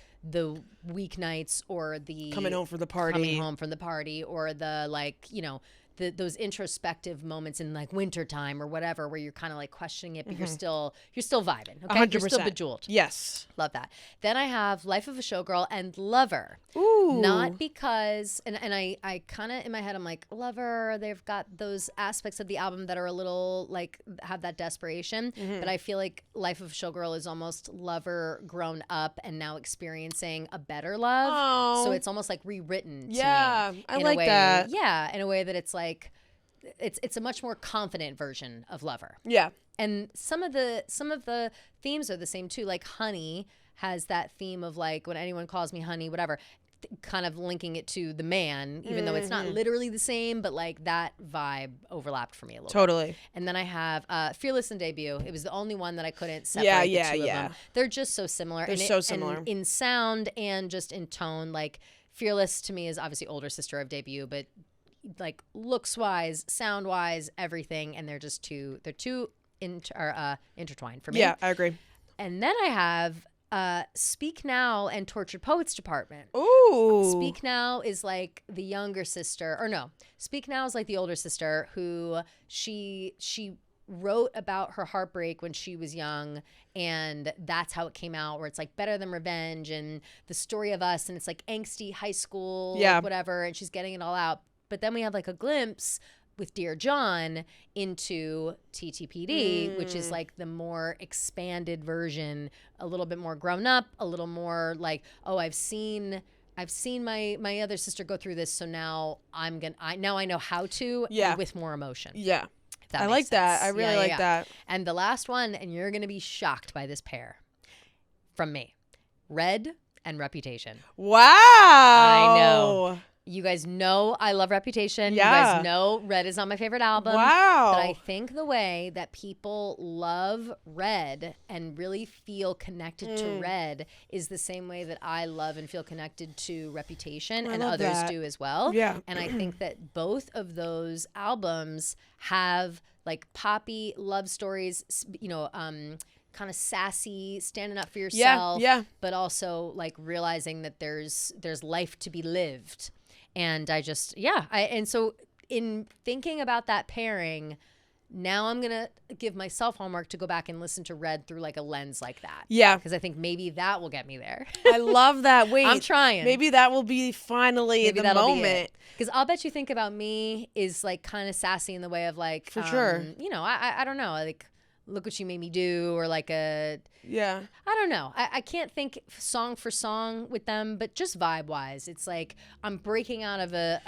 weeknights or the coming home from the party or the like, you know, those introspective moments in like wintertime or whatever where you're kind of like questioning it, but you're still vibing. Okay, 100%. You're still bejeweled. Yes, love that. Then I have Life of a Showgirl and Lover. Ooh, not because and I kind of in my head I'm like Lover. They've got those aspects of the album that are a little like have that desperation, but I feel like Life of a Showgirl is almost Lover grown up and now experiencing a better love. Oh. So it's almost like rewritten. To me I like that. Yeah, in a way that it's like. It's a much more confident version of Lover. Yeah. And some of the themes are the same too. Like Honey has that theme of like when anyone calls me honey, whatever. kind of linking it to the man, even though it's not literally the same, but like that vibe overlapped for me a little Totally. bit. And then I have Fearless and Debut. It was the only one that I couldn't separate the two of them. They're just so similar. They're so similar. And in sound and just in tone. Like Fearless to me is obviously older sister of Debut, but like looks wise, sound wise, everything, and they're too intertwined for me. Yeah, I agree. And then I have Speak Now and Tortured Poets Department. Ooh. Speak Now is like the younger sister, or no, Speak Now is like the older sister who she wrote about her heartbreak when she was young, and that's how it came out, where it's like Better Than Revenge and The Story of Us, and it's like angsty high school, like whatever, and she's getting it all out. But then we have like a glimpse with Dear John into TTPD, which is like the more expanded version, a little bit more grown up, a little more like, oh, I've seen my other sister go through this, so now I know how to, with more emotion. Yeah. I like sense. That. I really like that. And the last one, and you're going to be shocked by this pair from me, Red and Reputation. Wow. I know. You guys know I love Reputation. Yeah. You guys know Red is on my favorite album. Wow. But I think the way that people love Red and really feel connected to Red is the same way that I love and feel connected to Reputation, and others do as well. Yeah. And I think that both of those albums have like poppy love stories, kind of sassy, standing up for yourself, but also like realizing that there's life to be lived. And and so in thinking about that pairing, now I'm going to give myself homework to go back and listen to Red through like a lens like that. Yeah. Because I think maybe that will get me there. I love that. Wait. I'm trying. Maybe that will be finally the moment. Because I'll bet you Think About Me is like kind of sassy in the way of like, for sure. I don't know, like Look What You Made Me Do, or like I don't know. I can't think song for song with them, but just vibe wise, it's like I'm breaking out of a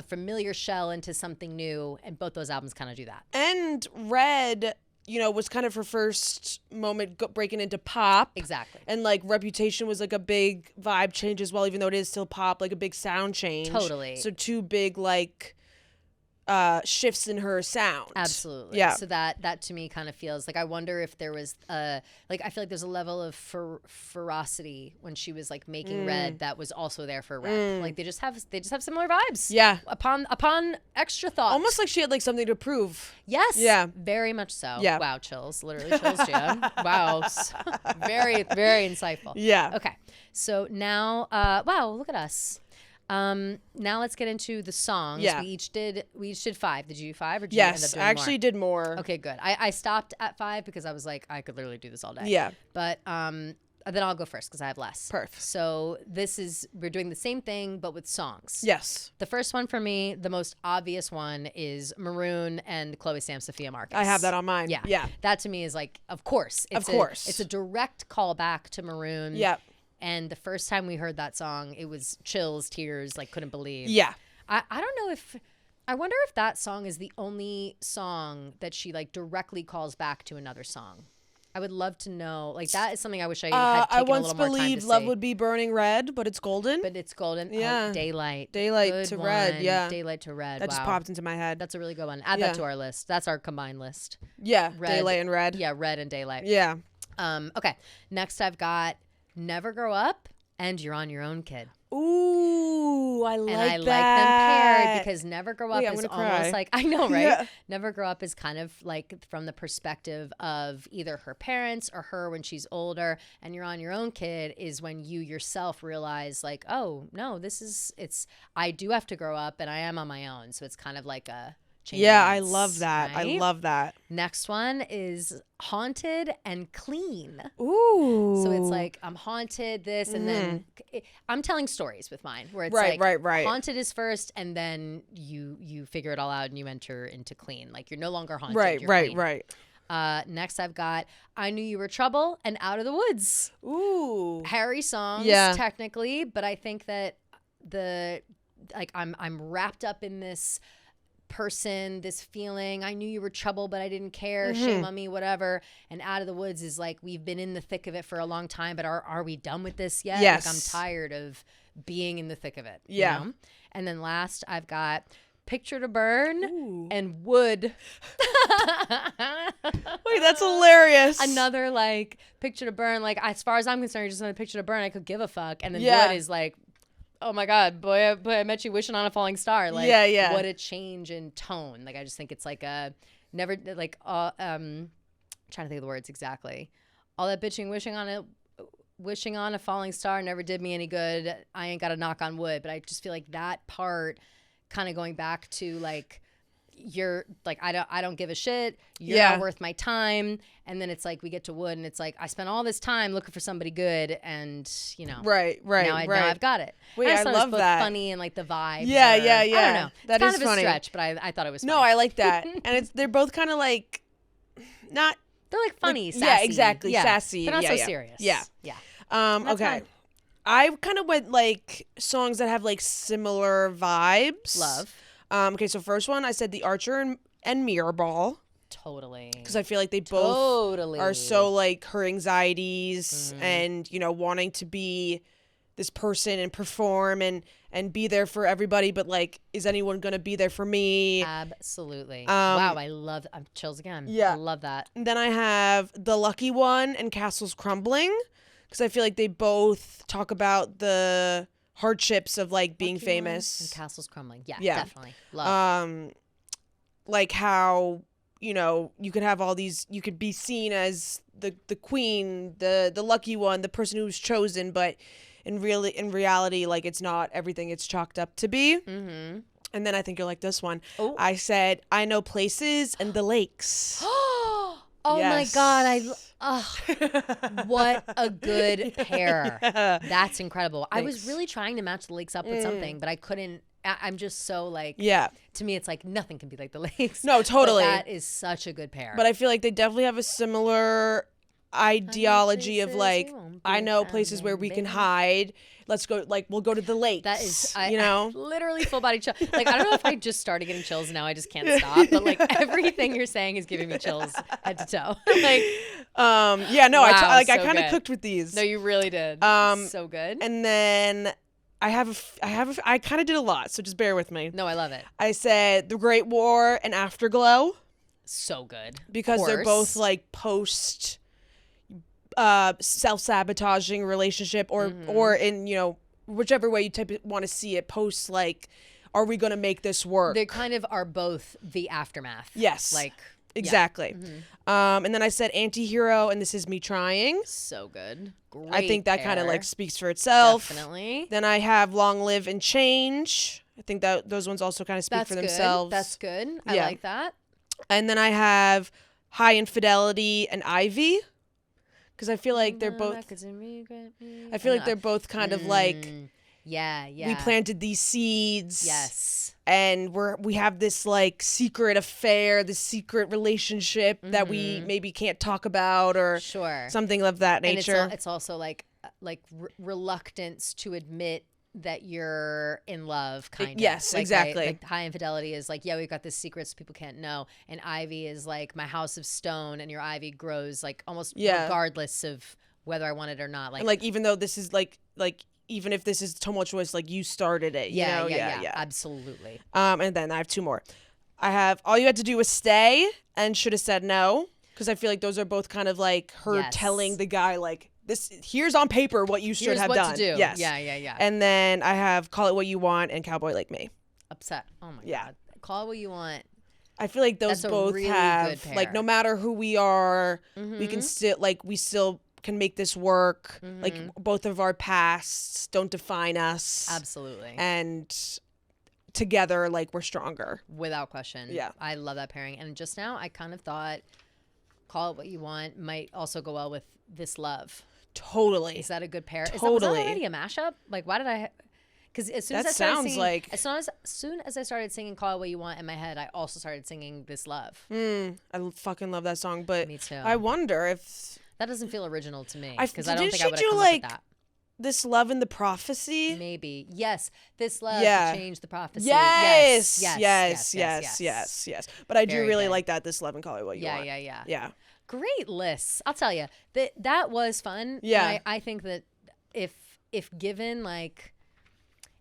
familiar shell into something new, and both those albums kind of do that. And Red, was kind of her first moment breaking into pop. Exactly. And like Reputation was like a big vibe change as well, even though it is still pop, like a big sound change. Totally. So two big like shifts in her sound. Absolutely. Yeah. So that to me kind of feels like, I wonder if there was I feel like there's a level of ferocity when she was like making Red that was also there for Rep. Like they just have similar vibes. Yeah. Upon extra thought. Almost like she had like something to prove. Yes. Yeah. Very much so. Yeah. Wow, chills. Literally chills, Jan. Wow. Very, very insightful. Yeah. Okay. So now wow, look at us. Now let's get into the songs. Yeah. We each did 5. Did you do 5 or did you end up Yes, doing I actually more? did more. Okay, good. I stopped at 5 because I was like, I could literally do this all day. Yeah. But then I'll go first because I have less. Perf. So we're doing the same thing but with songs. Yes. The first one for me, the most obvious one, is Maroon and Chloe Sam Sophia Marcus. I have that on mine. Yeah. Yeah. That to me is like, of course. It's a direct callback to Maroon. Yep. And the first time we heard that song, it was chills, tears, like couldn't believe. Yeah. I don't know I wonder if that song is the only song that she like directly calls back to another song. I would love to know. Like that is something I wish I had taken a little more time to see. I once believed love would be burning red, but it's golden. But it's golden. Yeah. Oh, Daylight. Daylight Good to one. red. Yeah. Daylight to red. That just popped into my head. That's a really good one. Add that to our list. That's our combined list. Yeah. Red, Daylight and red. Yeah, red and daylight. Yeah. Okay. Next I've got Never Grow Up and You're on Your Own, Kid. Ooh, I like that. And I like them paired because Never Grow Up is cry. like, I know, right? Yeah. Never Grow Up is kind of like from the perspective of either her parents or her when she's older, and You're on Your Own, Kid is when you yourself realize like, oh, no, I do have to grow up and I am on my own. So it's kind of like a change. Yeah, I love that. Right? I love that. Next one is Haunted and Clean. Ooh. So it's like I'm haunted this and then I'm telling stories with mine where it's right. haunted is first and then you figure it all out and you enter into clean. Like you're no longer haunted. Right, you're right, clean. right. Next I've got I Knew You Were Trouble and Out of the Woods. Ooh. Harry songs technically, but I think that I'm wrapped up in this person, this feeling. I knew you were trouble, but I didn't care. Shame on me, whatever. And Out of the Woods is like we've been in the thick of it for a long time, but are we done with this yet? Yes. Like I'm tired of being in the thick of it. Yeah. You know? And then last, I've got Picture to Burn Ooh. and Wood. Wait, that's hilarious. Another like Picture to Burn. Like as far as I'm concerned, just another Picture to Burn. I could give a fuck. And then Yeah. Wood is like, oh my God, boy, I met you wishing on a falling star. Like, yeah. What a change in tone. Like I just think it's like a never like trying to think of the words exactly. All that bitching, wishing on a falling star never did me any good. I ain't got to knock on wood. But I just feel like that part kind of going back to like, you're like, I don't give a shit. You're not worth my time. And then it's like, we get to wood and it's like, I spent all this time looking for somebody good. And you know, right. Now I've got it. Wait, I love it was both that. funny and like the vibe. Yeah. I don't know. That it's is kind of funny. a stretch, but I thought it was funny. No, I like that. And they're both kind of like, not. They're like funny, Like, sassy. Yeah, exactly. Sassy. They're not yeah, so yeah. serious. Yeah. That's Okay. fine. I kind of went like songs that have like similar vibes. Love. Okay, so first one, I said The Archer and Mirror Ball. Totally. Because I feel like they both are so like her anxieties and, you know, wanting to be this person and perform and be there for everybody. But like, is anyone going to be there for me? Absolutely. Wow, I love I'm chills again. Yeah. I love that. And then I have The Lucky One and Castles Crumbling. Because I feel like they both talk about the hardships of like being Lucky famous. One and Castles Crumbling. Yeah, Yeah. definitely. Love. Like how, you know, you could have all these, you could be seen as the queen, the lucky one, the person who's chosen, but in reality, like it's not everything it's chalked up to be. Mm-hmm. And then I think you'll like this one. Oh. I said, I Know Places and the Lakes. Oh Yes. my God, what a good pair. Yeah. That's incredible. I was Thanks. really trying to match the lakes up with something, but I couldn't. I'm just so like, Yeah. to me, it's like nothing can be like the lakes. No, totally. But that is such a good pair. But I feel like they definitely have a similar ideology of places like, we won't I be know found places where in, we can baby. hide. Let's go, like, we'll go to the lakes. That is, you know? literally full body chill. Like, I don't know if I just started getting chills now. I just can't stop. But like everything you're saying is giving me chills head to toe. Like, yeah, no, Wow, I so kind of good. cooked with these. no, you really did. So good. And then I kind of did a lot, so just bear with me. No, I love it. I said The Great War and Afterglow So good. because they're Course. both like post self-sabotaging relationship or in, you know, whichever way you want to see it, post like, are we going to make this work? They kind of are both the aftermath. Yes. Like, Exactly. And then I said Antihero and This Is Me Trying. so good. Great I think that kind of pair. like speaks for itself. Definitely. Then I have Long Live and Change. I think that those ones also kind of speak That's for good. themselves. That's good. I Yeah. like that. And then I have High Infidelity and Ivy. Because I feel like they're both I feel like they're both kind of like yeah. we planted these seeds. Yes. And we have this like secret affair, this secret relationship that we maybe can't talk about or Sure. something of that And nature. it's also like reluctance to admit that you're in love, kind of. Yes, Like, exactly. Like High Infidelity is like, yeah, we've got this secrets people can't know, and Ivy is like my house of stone, and your ivy grows like almost regardless of whether I want it or not. Like, and like even though this is like even if this is tumultuous, like you started it. You know? yeah, absolutely. And then I have two more. I have All You Had to Do Was Stay and Should Have Said No, because I feel like those are both kind of like her Yes. telling the guy like, this here's on paper what you should Here's have what done. to do. Yes. Yeah. And then I have Call It What You Want and Cowboy Like Me. Upset. Oh my Yeah. God. Call it what you want. I feel like those That's a both really have good like pair. no matter who we are, we can still can make this work. Like both of our pasts don't define us. Absolutely. And together like we're stronger. Without question. Yeah. I love that pairing. And just now I kind of thought Call It What You Want might also go well with This Love. Totally. Is that a good pair? Was that Totally. already a mashup? Like, why did I? Because as soon as That I started sounds singing, like- as soon as I started singing "Call It What You Want" in my head, I also started singing "This Love." I fucking love that song, but Me too. I wonder if That doesn't feel original to me I- because I don't didn't think she I would have do, come like, up with that. This Love and the Prophecy. Maybe yes, this love Yeah. to change the prophecy. Yes. Yes. But I do Very really good. like that. This Love and Call It What You Want. Yeah. Yeah. Great lists. I'll tell you that was fun. Yeah. And I think that if given like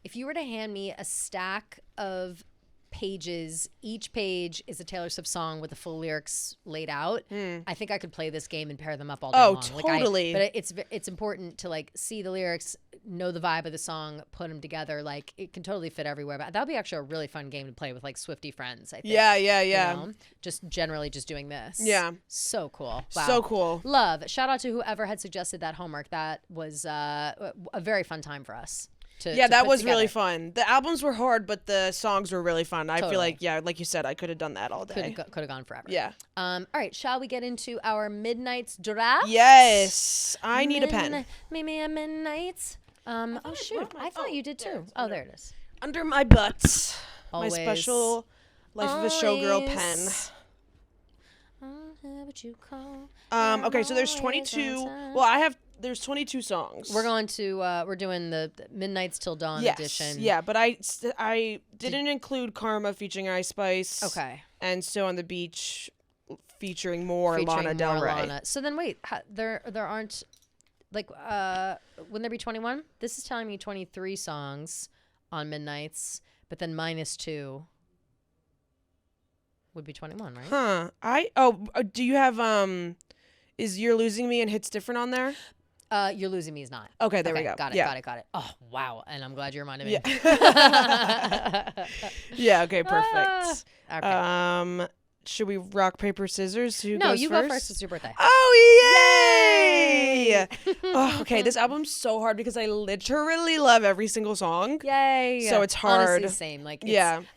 if you were to hand me a stack of pages, each page is a Taylor Swift song with the full lyrics laid out, I think I could play this game and pair them up all day long. Totally. But it's important to like see the lyrics, know the vibe of the song, put them together. Like it can totally fit everywhere. But that would be actually a really fun game to play with like Swiftie friends, I think. Yeah. You know? Just generally just doing this. Yeah. So cool. Wow. So cool. Love. Shout out to whoever had suggested that homework. That was a very fun time for us. That was really fun. The albums were hard, but the songs were really fun. I feel like, like you said, I could have done that all day. Could have gone forever. Yeah. All right. Shall we get into our Midnight's draft? Yes. I need a pen. Maybe a Midnight's. Oh, shoot. I thought you did too. Oh, there it is. Under my butt. Always. My special Life of a Showgirl pen. Okay, so there's 22. Well, there's 22 songs. We're doing the Midnight's Till Dawn edition. Yeah, but I didn't include Karma featuring Ice Spice. Okay. And Still on the Beach featuring Lana Del Rey. So then wait, there aren't like wouldn't there be 21? This is telling me 23 songs on Midnight's, but then -2 would be 21, right? Huh. Do you have is You're Losing Me and Hits Different on there? You're Losing Me is not. Okay, there we go. Got it. Oh, wow. And I'm glad you reminded me. Yeah. Yeah, okay, perfect. Okay. Should we rock, paper, scissors? Who no, goes you first? go first. It's your birthday. Oh, yay! Okay, this album's so hard because I literally love every single song. Yay! So it's hard. Honestly, same. Like,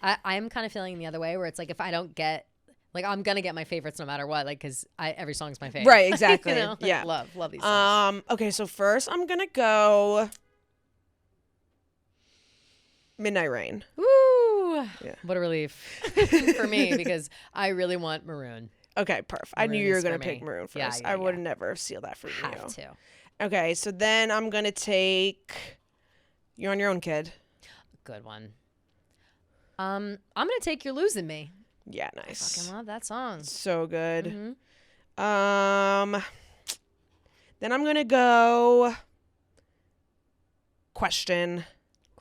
I'm kind of feeling the other way where it's like if I don't get, like, I'm gonna get my favorites no matter what, like, because every song's my favorite. Right, exactly. You know? Like, yeah. Love these songs. Okay, so first I'm gonna go Midnight Rain. Woo! Yeah. What a relief for me because I really want Maroon. Okay, perfect. I knew you were gonna pick Maroon first. Yeah, I would never seal that for you. Have to. Okay, so then I'm gonna take You're on Your Own, Kid. Good one. I'm gonna take You're Losing Me. Yeah, nice. I fucking love that song. So good. Mm-hmm. Then I'm gonna go Question.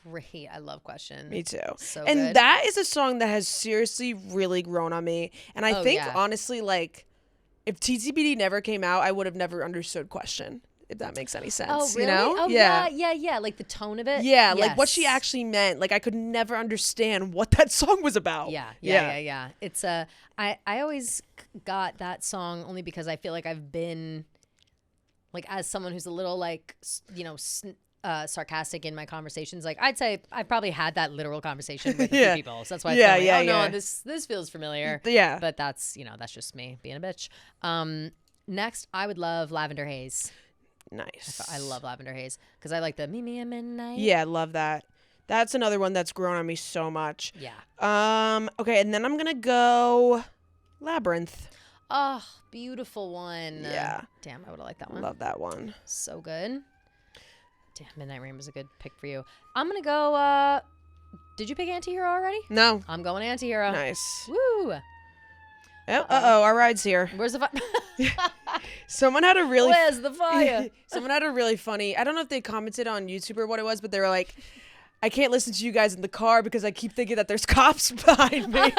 Great. I love Question. Me too. So and good. that is a song that has seriously really grown on me. And I think honestly, like, if TTBD never came out, I would have never understood Question. If that makes any sense. Oh, really? You know? Oh, yeah. Like the tone of it. Yeah, like what she actually meant. Like I could never understand what that song was about. Yeah. It's I always got that song only because I feel like I've been like as someone who's a little like sarcastic in my conversations. Like I'd say I probably had that literal conversation with a few people. So that's why I no, this feels familiar. Yeah. But that's just me being a bitch. Next, I would love Lavender Haze. Nice. I love Lavender Haze because I like the Meet Me at Midnight. Yeah, love that. That's another one that's grown on me so much. Yeah. Okay, and then I'm gonna go Labyrinth. Oh, beautiful one. Yeah. Damn, I would have liked that one. Love that one. So good. Damn, Midnight Rain was a good pick for you. I'm gonna go. Did you pick Antihero already? No. I'm going Antihero. Nice. Woo. Oh, our ride's here. Where's the fire? Someone had a really. Where's the fire? Someone had a really funny. I don't know if they commented on YouTube or what it was, but they were like, "I can't listen to you guys in the car because I keep thinking that there's cops behind me."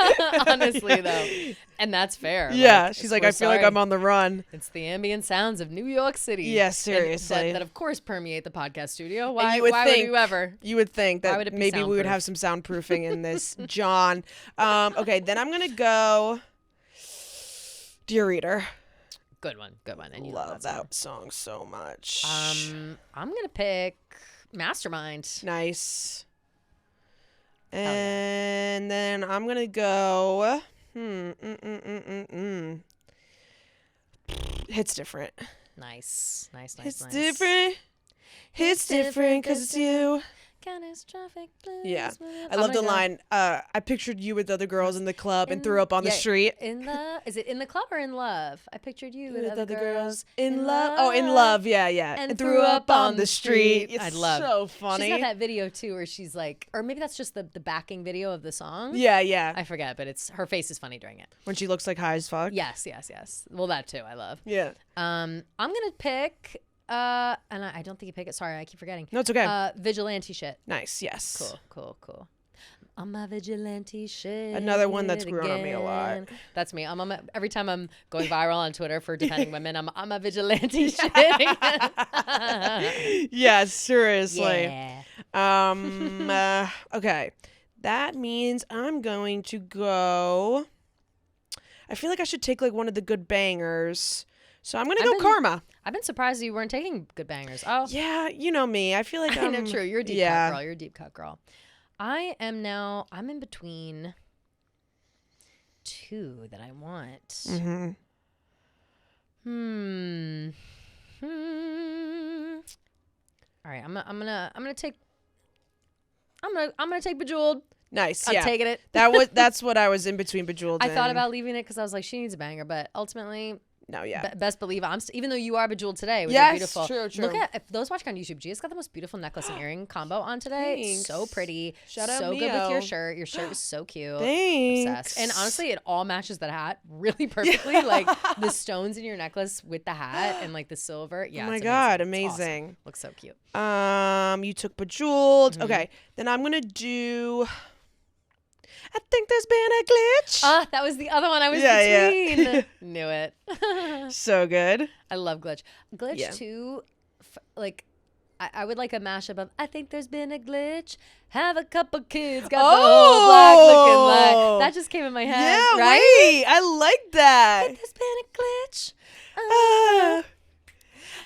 Honestly, though, and that's fair. Yeah, like, she's like, "I feel like I'm on the run." It's the ambient sounds of New York City. Yeah, seriously. That of course permeate the podcast studio. Why? Would you ever? You would think that would maybe we would have some soundproofing in this, John. Okay, then I'm gonna go. Dear Reader. Good one. And you love that song so much. I'm gonna pick Mastermind. Nice. And then I'm gonna go. Hits Different. Nice. Hits different. Hits different because it's you. Catastrophic blues. Yeah, I love the line. I pictured you with other girls in the club and threw up on the street. Is it in the club or in love? I pictured you with other girls in love. Oh, in love. Yeah. And threw up on the street. It's so funny. She's got that video too, where she's like, or maybe that's just the backing video of the song. Yeah. I forget, but it's her face is funny during it when she looks like high as fuck. Yes. Well, that too, I love. Yeah. I'm gonna pick and I don't think you pick it. Sorry, I keep forgetting. No, it's okay. Vigilante shit. Nice. Yes. Cool. On my vigilante shit. Another one that's grown on me a lot. again. That's me. Every time I'm going viral on Twitter for defending women, I'm a vigilante shit. Yes, seriously. Yeah. Okay. That means I'm going to go. I feel like I should take like one of the good bangers. So I'm going to go Karma. I've been surprised you weren't taking good bangers. Oh. Yeah, you know me. I feel like I know, true. You're a deep yeah. cut girl. You're a deep cut girl. I'm in between two that I want. Mm-hmm. All right, I'm gonna take Bejeweled. Nice. I'm yeah. taking it. That's what I was in between Bejeweled. I thought about leaving it because I was like, she needs a banger, but ultimately, no, yeah. Best believe even though you are Bejeweled today with yes, your beautiful. True. Look at if those watching on YouTube. Gia's got the most beautiful necklace and earring combo on today. Thanks. So pretty. Shout out so Mio. good with your shirt. Your shirt is so cute. Thanks. Obsessed. And honestly, it all matches that hat really perfectly. Yeah. Like the stones in your necklace with the hat and like the silver. Yeah. Oh my it's God, amazing. amazing. Looks so cute. You took Bejeweled. Mm-hmm. Okay, then I'm gonna do. I think there's been a glitch. That was the other one I was between. Yeah. Knew it. So good. I love glitch. Glitch too. Like, I would like a mashup of I think there's been a glitch. Have a couple kids. Got the whole black looking like. That just came in my head. Yeah, right? Wait, I like that. I think there's been a glitch.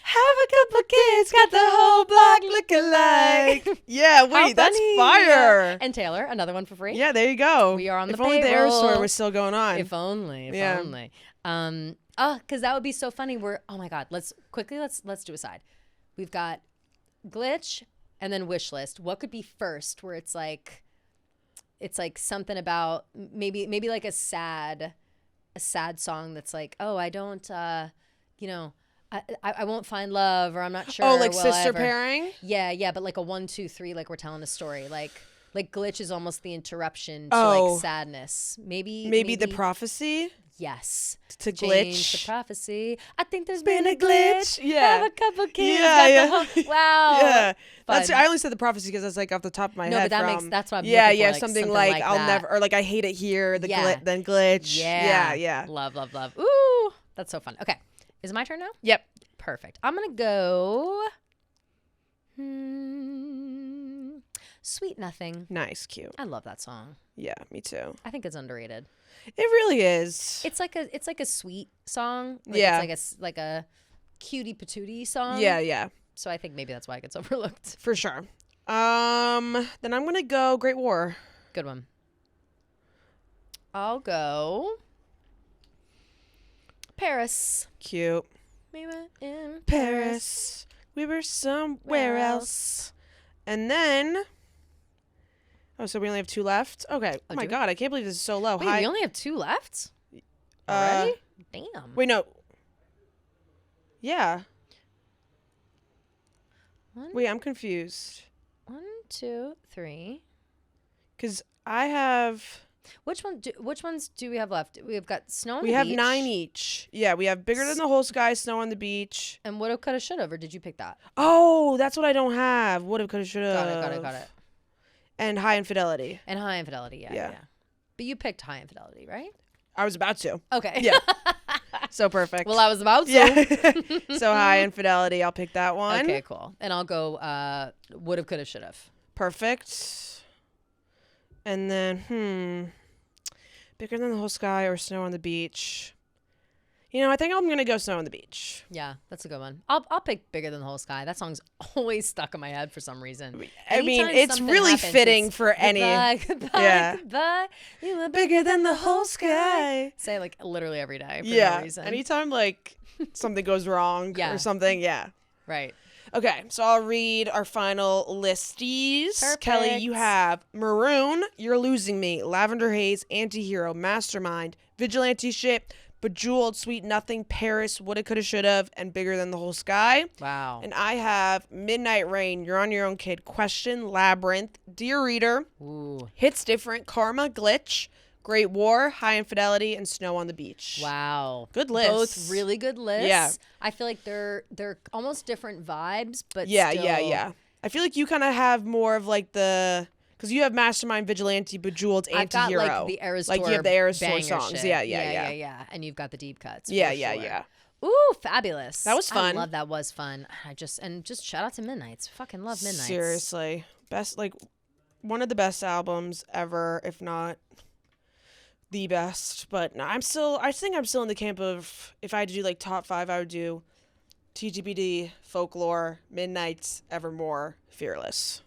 Have a couple kids, got the whole block looking like. Yeah, wait, that's fire. And Taylor, another one for free. Yeah, there you go. We are on the payroll. If only the air store was still going on. If only. Because that would be so funny. Oh my God, let's do a side. We've got glitch and then wish list. What could be first? Where it's like something about maybe like a sad song that's like, oh, I don't, I won't find love, or I'm not sure. Oh, like sister pairing? Yeah, but like a 1, 2, 3, like we're telling a story. Like glitch is almost the interruption to like sadness. Maybe the prophecy. Yes. To Change glitch. the prophecy. I think there's been a glitch. Yeah. Have a couple kids. Yeah. Wow. Yeah. I only said the prophecy because that's like off the top of my head. No, but that's what I'm yeah, looking for. Yeah, something like I'll never, or like I hate it here. Then glitch. Yeah. Love. Ooh, that's so fun. Okay. Is it my turn now? Yep. Perfect. I'm going to go Sweet Nothing. Nice, cute. I love that song. Yeah, me too. I think it's underrated. It really is. It's like a sweet song. It's like a cutie patootie song. Yeah. So I think maybe that's why it gets overlooked. For sure. Then I'm going to go Great War. Good one. I'll go Paris. Cute. We were in Paris. We were somewhere else. And then... Oh, so we only have 2 left? Okay. Oh my God, I can't believe this is so low. Wait, we only have 2 left? Already? Damn. Wait, no. Yeah. Wait, I'm confused. 1, 2, 3. Because I have... Which ones do we have left? We've got Snow on the Beach. We have 9 each. Yeah, we have Bigger Than the Whole Sky, Snow on the Beach. And Would've, Coulda, Should've, or did you pick that? Oh, that's what I don't have. Would've, Coulda, Should've. Got it. And High Infidelity. Yeah. But you picked High Infidelity, right? I was about to. Okay. Yeah. So perfect. Well, I was about to. Yeah. So High Infidelity, I'll pick that one. Okay, cool. And I'll go Would've, Coulda, Should've. Perfect. And then, Bigger Than the Whole Sky or Snow on the Beach. I think I'm going to go Snow on the Beach. Yeah, that's a good one. I'll pick Bigger Than the Whole Sky. That song's always stuck in my head for some reason. It's really fitting for any. Goodbye. You were bigger than the whole sky. Say like literally every day for no reason. Anytime like something goes wrong or something. Yeah. Right. Okay, so I'll read our final listies. Perfect. Kelly, you have Maroon, You're Losing Me, Lavender Haze, Antihero, Mastermind, Vigilante Shit, Bejeweled, Sweet Nothing, Paris, Woulda, Coulda, Shoulda, and Bigger Than the Whole Sky. Wow. And I have Midnight Rain, You're on Your Own Kid, Question, Labyrinth, Dear Reader, Ooh. Hits Different, Karma, Glitch, Great War, High Infidelity, and Snow on the Beach. Wow. Good lists. Both really good lists. Yeah. I feel like they're almost different vibes, but Yeah, still... yeah. I feel like you kind of have more of like the... Because you have Mastermind, Vigilante, Bejeweled, I've got Anti-Hero. like the Eras Like Tour you have the Eras Tour banger songs. shit. Yeah. And you've got the deep cuts. Yeah. Ooh, fabulous. That was fun. I love that was fun. Just shout out to Midnights. Fucking love Midnights. Seriously. Best, like, one of the best albums ever, if not the best. But no, I think I'm still in the camp of, if I had to do like top 5, I would do TGPD, Folklore, Midnights, Evermore, Fearless.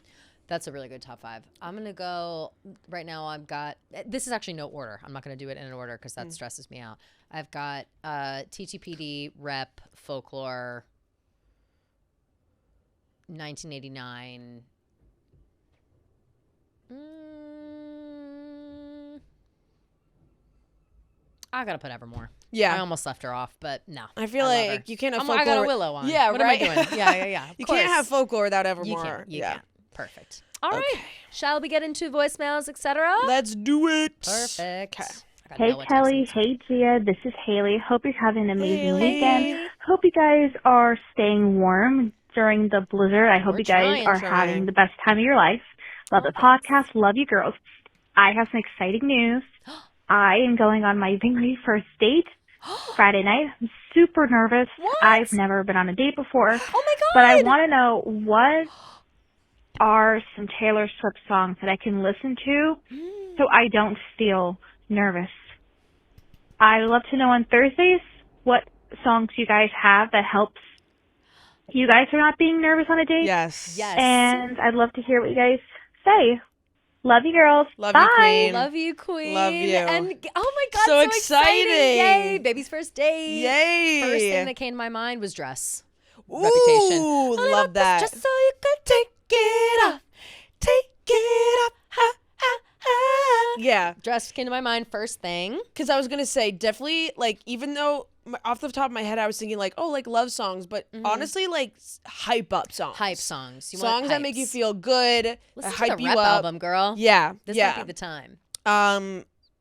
That's a really good top 5. I'm going to go right now. I've got, this is actually no order. I'm not going to do it in an order because that stresses me out. I've got TTPD, Rep, Folklore, 1989. I got to put Evermore. Yeah. I almost left her off, but no. I feel love her. like you can't have Folklore. I got a Willow on. Yeah, what right? am I doing? Yeah. You can't have Folklore without Evermore. You can't. Perfect. All right. Shall we get into voicemails, etc.? Let's do it. Perfect. Okay. Hey, Kelly. Hey, Gia. This is Haley. Hope you're having an amazing weekend. Hope you guys are staying warm during the blizzard. I hope you guys are having the best time of your life. Love the podcast. Love you girls. I have some exciting news. I am going on my very first date Friday night. I'm super nervous. What? I've never been on a date before. Oh, my God. But I want to know what are some Taylor Swift songs that I can listen to so I don't feel nervous. I'd love to know on Thursdays what songs you guys have that helps you guys are not being nervous on a date. Yes. And I'd love to hear what you guys say. Love you, girls. Love Bye. you, Queen. Love you, Queen. Love you. And oh my God, So so exciting. Yay. Baby's first date. Yay. First thing that came to my mind was dress. Ooh, Reputation. love that. Just so you could take it off. Take it off. Ha, ha, ha. Yeah. Dress came to my mind first thing. Because I was going to say, definitely, like, even though off the top of my head, I was thinking, like, oh, like, love songs. But honestly, like, hype up songs. Hype songs. You songs want that make you hypes. feel good. Listen hype to the you Rep up. album, girl. Yeah. This yeah. might be the time.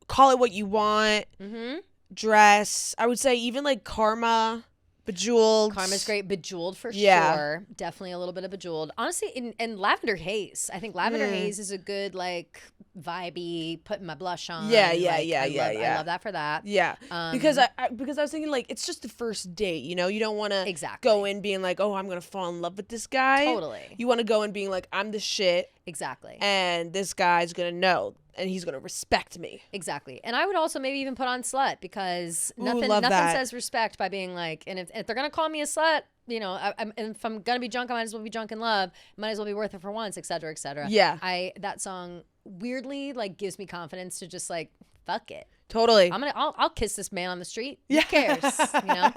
Call It What You Want. Mm-hmm. Dress. I would say even, like, Karma. Bejeweled. Karma's great. Bejeweled for Yeah. sure. Definitely a little bit of Bejeweled. Honestly, and Lavender Haze. I think Lavender Haze is a good, like, vibey, putting my blush on. Yeah. I love that for that. Yeah, because I was thinking, like, it's just the first date, you know? You don't want to Exactly. go in being like, oh, I'm going to fall in love with this guy. Totally. You want to go in being like, I'm the shit, Exactly. and this guy's going to know, and he's going to respect me. Exactly. And I would also maybe even put on slut because nothing love that. says respect by being like, and if they're going to call me a slut, you know, and if I'm going to be drunk, I might as well be drunk in love. Might as well be worth it for once, et cetera, et cetera. Yeah. That song weirdly like gives me confidence to just like, fuck it. Totally. I'll kiss this man on the street. Yeah. Who cares? You know?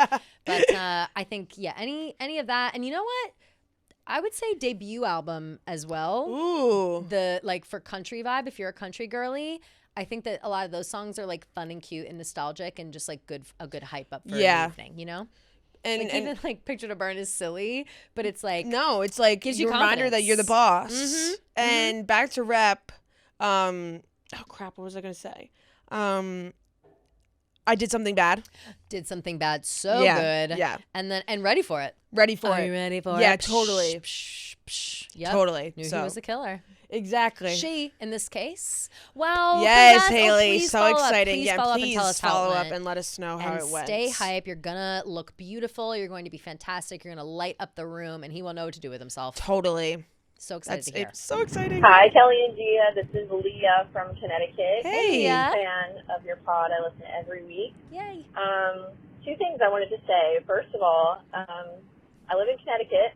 But I think, yeah, any of that. And you know what? I would say debut album as well. Ooh. The like for country vibe, if you're a country girly, I think that a lot of those songs are like fun and cute and nostalgic and just like a good hype up for an evening, you know? And, Like even like Picture to Burn is silly, but it's like no, it's like gives you a reminder that you're the boss. Mhm. And back to Rep. Oh crap! What was I gonna say? I Did Something Bad. Did Something Bad so good. Yeah. And Ready for It. Ready for Are it. you ready for it? Yeah, totally. Yep. Totally. Knew So he was the killer. exactly. She, in this case. Well, Yes, congrats. Haley. Please So follow up. exciting. Please Yeah, follow please up and tell us how follow it up went. and let us know how And it went. stay hype. You're gonna look beautiful. You're going to be fantastic. You're gonna light up the room, and he will know what to do with himself. Totally. So excited That's to hear. it's so exciting. Hi, Kelly and Gia. This is Leah from Connecticut. Hey. Yeah. Fan of your pod. I listen every week. Yay. Two things I wanted to say. First of all, I live in Connecticut,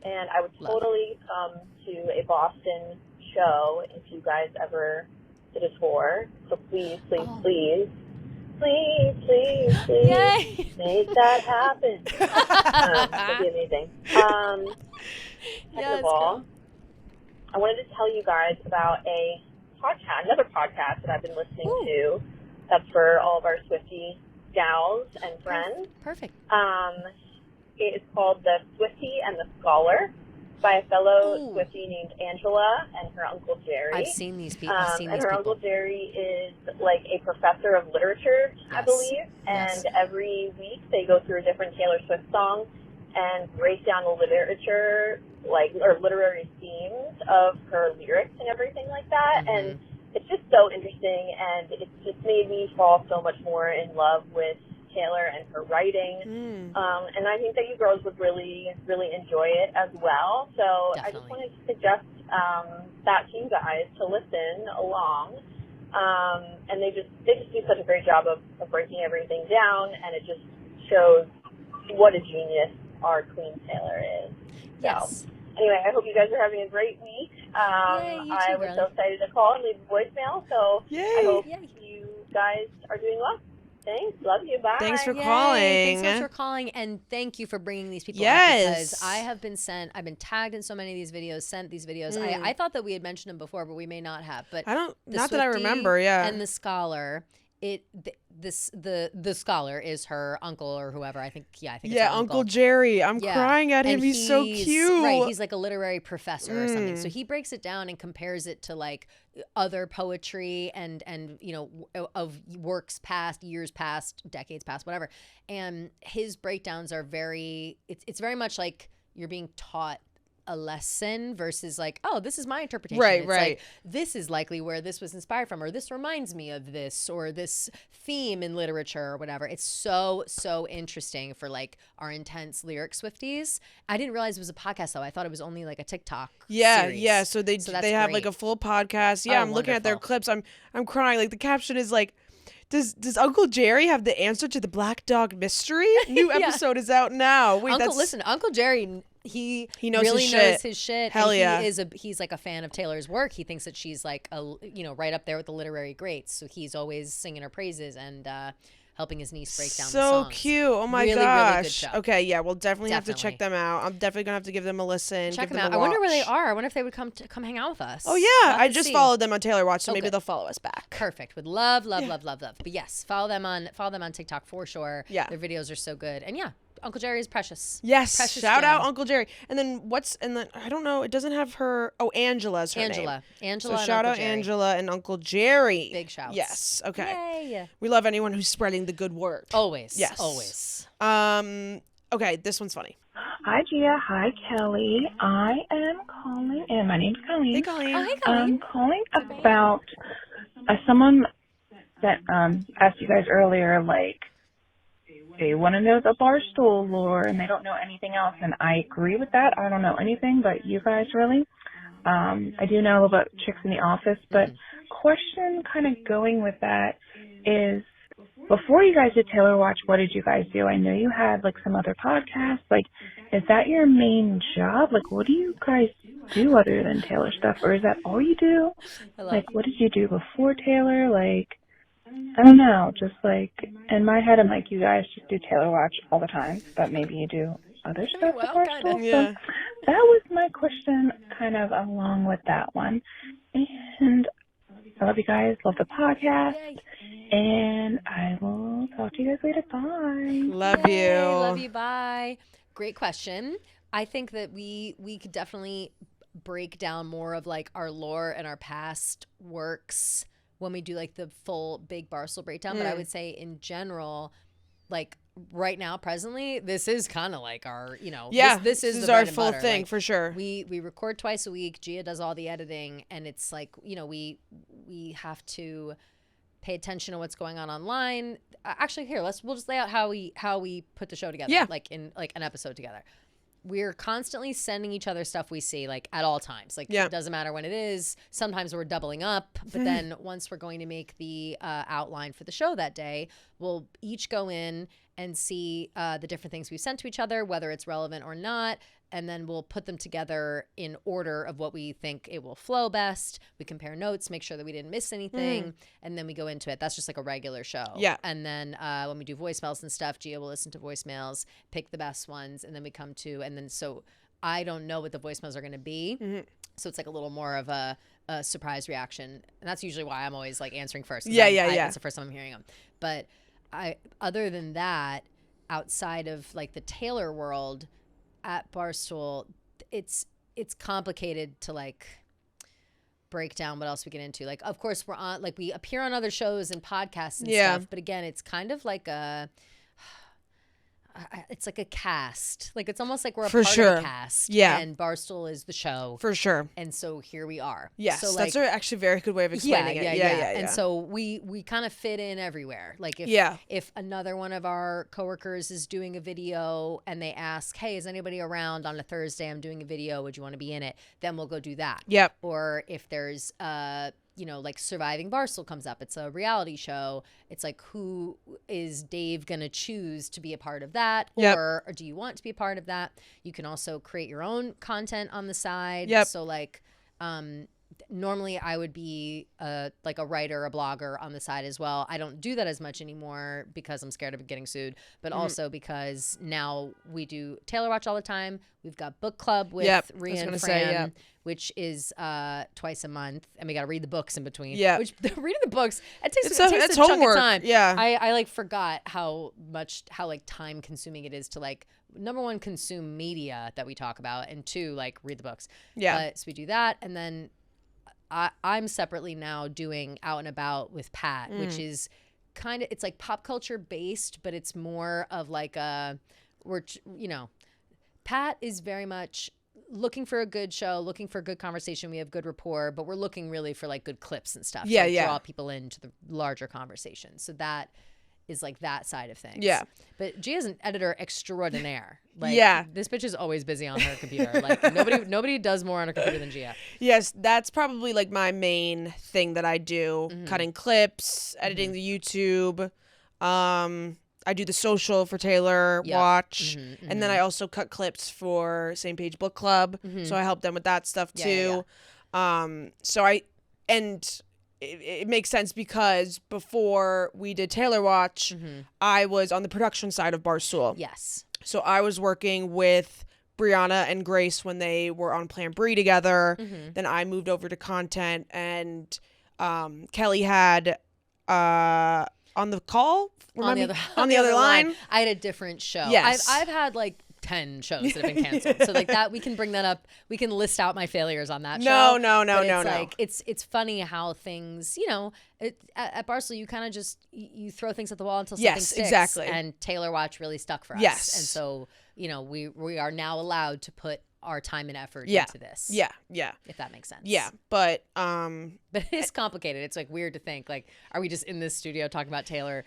and I would Love. totally come to a Boston show if you guys ever did a tour. So please, please, Oh. please, please, please, please, Yay. make that happen. That'd be amazing. Second Yes, of all, girl. I wanted to tell you guys about another podcast that I've been listening Ooh. to. That's for all of our Swiftie gals and friends. Perfect. It is called The Swiftie and the Scholar. by a fellow Swiftie named Angela and her Uncle Jerry. I've seen these people. And her Uncle Jerry is like a professor of literature, I believe. And every week they go through a different Taylor Swift song and break down the literature, or literary themes of her lyrics and everything like that. And it's just so interesting, and it's just made me fall so much more in love with Taylor and her writing. And I think that you girls would really, really enjoy it as well. So I just wanted to suggest that to you guys to listen along. And they just do such a great job of breaking everything down, and it just shows what a genius our Queen Taylor is. So, anyway, I hope you guys are having a great week. I was so excited to call and leave a voicemail, so I hope you guys are doing well. Thanks. Love you. Bye. Thanks for calling. Thanks so much for calling, and thank you for bringing these people up, because I've been tagged in so many of these videos, sent these videos. I thought that we had mentioned them before, but we may not have. But not that I remember. And the scholar. The scholar is her uncle or whoever. I think it's her Uncle Jerry. I'm crying at him. He's so cute. Right, he's like a literary professor or something. So he breaks it down and compares it to like other poetry and of works past, years past, decades past, whatever. And his breakdowns are it's very much like you're being taught a lesson versus like, oh, this is my interpretation. It's like, this is likely where this was inspired from, or this reminds me of this, or this theme in literature or whatever. It's so, so interesting for like our intense lyric Swifties. I didn't realize it was a podcast though. I thought it was only like a TikTok series. Yeah. So they have like a full podcast. Yeah, I'm looking at their clips. I'm crying. Like the caption is like, Does Uncle Jerry have the answer to the Black Dog mystery? New episode is out now. Wait, Uncle Jerry, he knows really his his shit. Hell yeah. He's like a fan of Taylor's work. He thinks that she's like right up there with the literary greats. So he's always singing her praises and helping his niece break down the songs. So cute. Oh my gosh. Really good show. Okay, yeah, we'll definitely have to check them out. I'm definitely gonna have to give them a listen. Check them out. I wonder where they are. I wonder if they would come hang out with us. Oh yeah, I just followed them on Taylor Watch, so maybe they'll follow us back. Perfect. Would love. But yes, follow them on TikTok for sure. Yeah, their videos are so good. And yeah, Uncle Jerry is precious. Yes. Precious Shout out Uncle Jerry. And then I don't know, it doesn't have her. Oh, Angela's her name. Angela. So shout out Angela and Uncle Jerry. Big shouts. Yes. Okay. Yay. We love anyone who's spreading the good word. Always. Yes. Always. Okay, this one's funny. Hi, Gia. Hi, Kelly. I am calling, and my name's Colleen. Hey, Colleen. Oh, hey, Colleen. I'm calling about someone that asked you guys earlier, like, they want to know the Barstool lore and they don't know anything else, and I agree with that. I don't know anything but you guys, really. I do know about Chicks in the Office, but question kind of going with that is, before you guys did Taylor Watch, what did you guys do? I know you had like some other podcasts. Like, is that your main job? Like, what do you guys do other than Taylor stuff, or is that all you do? Like, what did you do before Taylor? Like, I don't know. Just like in my head, I'm like, you guys just do Taylor Watch all the time, but maybe you do other stuff before Taylor. Yeah. So that was my question, kind of along with that one. And I love you guys. Love the podcast. And I will talk to you guys later. Bye. Love you. Love you. Bye. Great question. I think that we could definitely break down more of like our lore and our past works when we do like the full big Barstool breakdown. But I would say in general, like right now, presently, this is kind of like our, this is our full thing, like, for sure. We record twice a week. Gia does all the editing, and it's like, we have to pay attention to what's going on online. Actually, we'll just lay out how we put the show together. Yeah. Like in like an episode together. We're constantly sending each other stuff we see, like at all times. Like, it doesn't matter when it is. Sometimes we're doubling up, but then once we're going to make the outline for the show that day, we'll each go in and see the different things we've sent to each other, whether it's relevant or not. And then we'll put them together in order of what we think it will flow best. We compare notes, make sure that we didn't miss anything, and then we go into it. That's just like a regular show. Yeah. And then when we do voicemails and stuff, Gia will listen to voicemails, pick the best ones, and then we come to, and then so I don't know what the voicemails are going to be. So it's like a little more of a surprise reaction. And that's usually why I'm always like answering first. Yeah. It's the first time I'm hearing them. But other than that, outside of like the Taylor world, at Barstool, it's it's complicated to like break down what else we get into. Like, of course, we're on, like, we appear on other shows and podcasts and stuff, but again, it's kind of like it's like a cast. Like, it's almost like we're a part of a cast. Yeah. And Barstool is the show. For sure. And so here we are. Yes. So, like, that's actually a very good way of explaining it. Yeah. And so we kind of fit in everywhere. Like, if another one of our coworkers is doing a video and they ask, hey, is anybody around on a Thursday? I'm doing a video. Would you want to be in it? Then we'll go do that. Yep. Or if there's you know, like Surviving Barstool comes up. It's a reality show. It's like, who is Dave going to choose to be a part of that? Or do you want to be a part of that? You can also create your own content on the side. So like, normally I would be like a writer, a blogger on the side as well. I don't do that as much anymore because I'm scared of getting sued, but also because now we do Taylor Watch all the time. We've got book club with Rhea and Fran, which is twice a month, and we got to read the books in between. Which reading the books, it takes a chunk of time. I like forgot how like time consuming it is to like, number one, consume media that we talk about, and two, like read the books. So we do that, and then I'm separately now doing Out and About with Pat, which is kind of, it's like pop culture based, but it's more of like you know, Pat is very much looking for a good show, looking for a good conversation. We have good rapport, but we're looking really for like good clips and stuff. To draw people into the larger conversation. So that is like that side of things. But Gia's an editor extraordinaire. Like, this bitch is always busy on her computer. Like, nobody does more on her computer than Gia. Yes, that's probably like my main thing that I do. Cutting clips, editing the YouTube. I do the social for Taylor Watch. And then I also cut clips for Same Page Book Club. So I help them with that stuff too. It makes sense because before we did Taylor Watch, I was on the production side of Barstool. Yes. So I was working with Brianna and Grace when they were on Plan Brie together. Then I moved over to content, and Kelly had on the call, on the other line. I had a different show. Yes. I've had like 10 shows that have been canceled. So like that, we can bring that up. We can list out my failures on that show. No. It's funny how things, you know, at Barstool, you kind of just, you throw things at the wall until something sticks. Exactly. And Taylor Watch really stuck for us. Yes. And so, you know, we are now allowed to put our time and effort into this. If that makes sense. But it's complicated. It's like weird to think, like, are we just in this studio talking about Taylor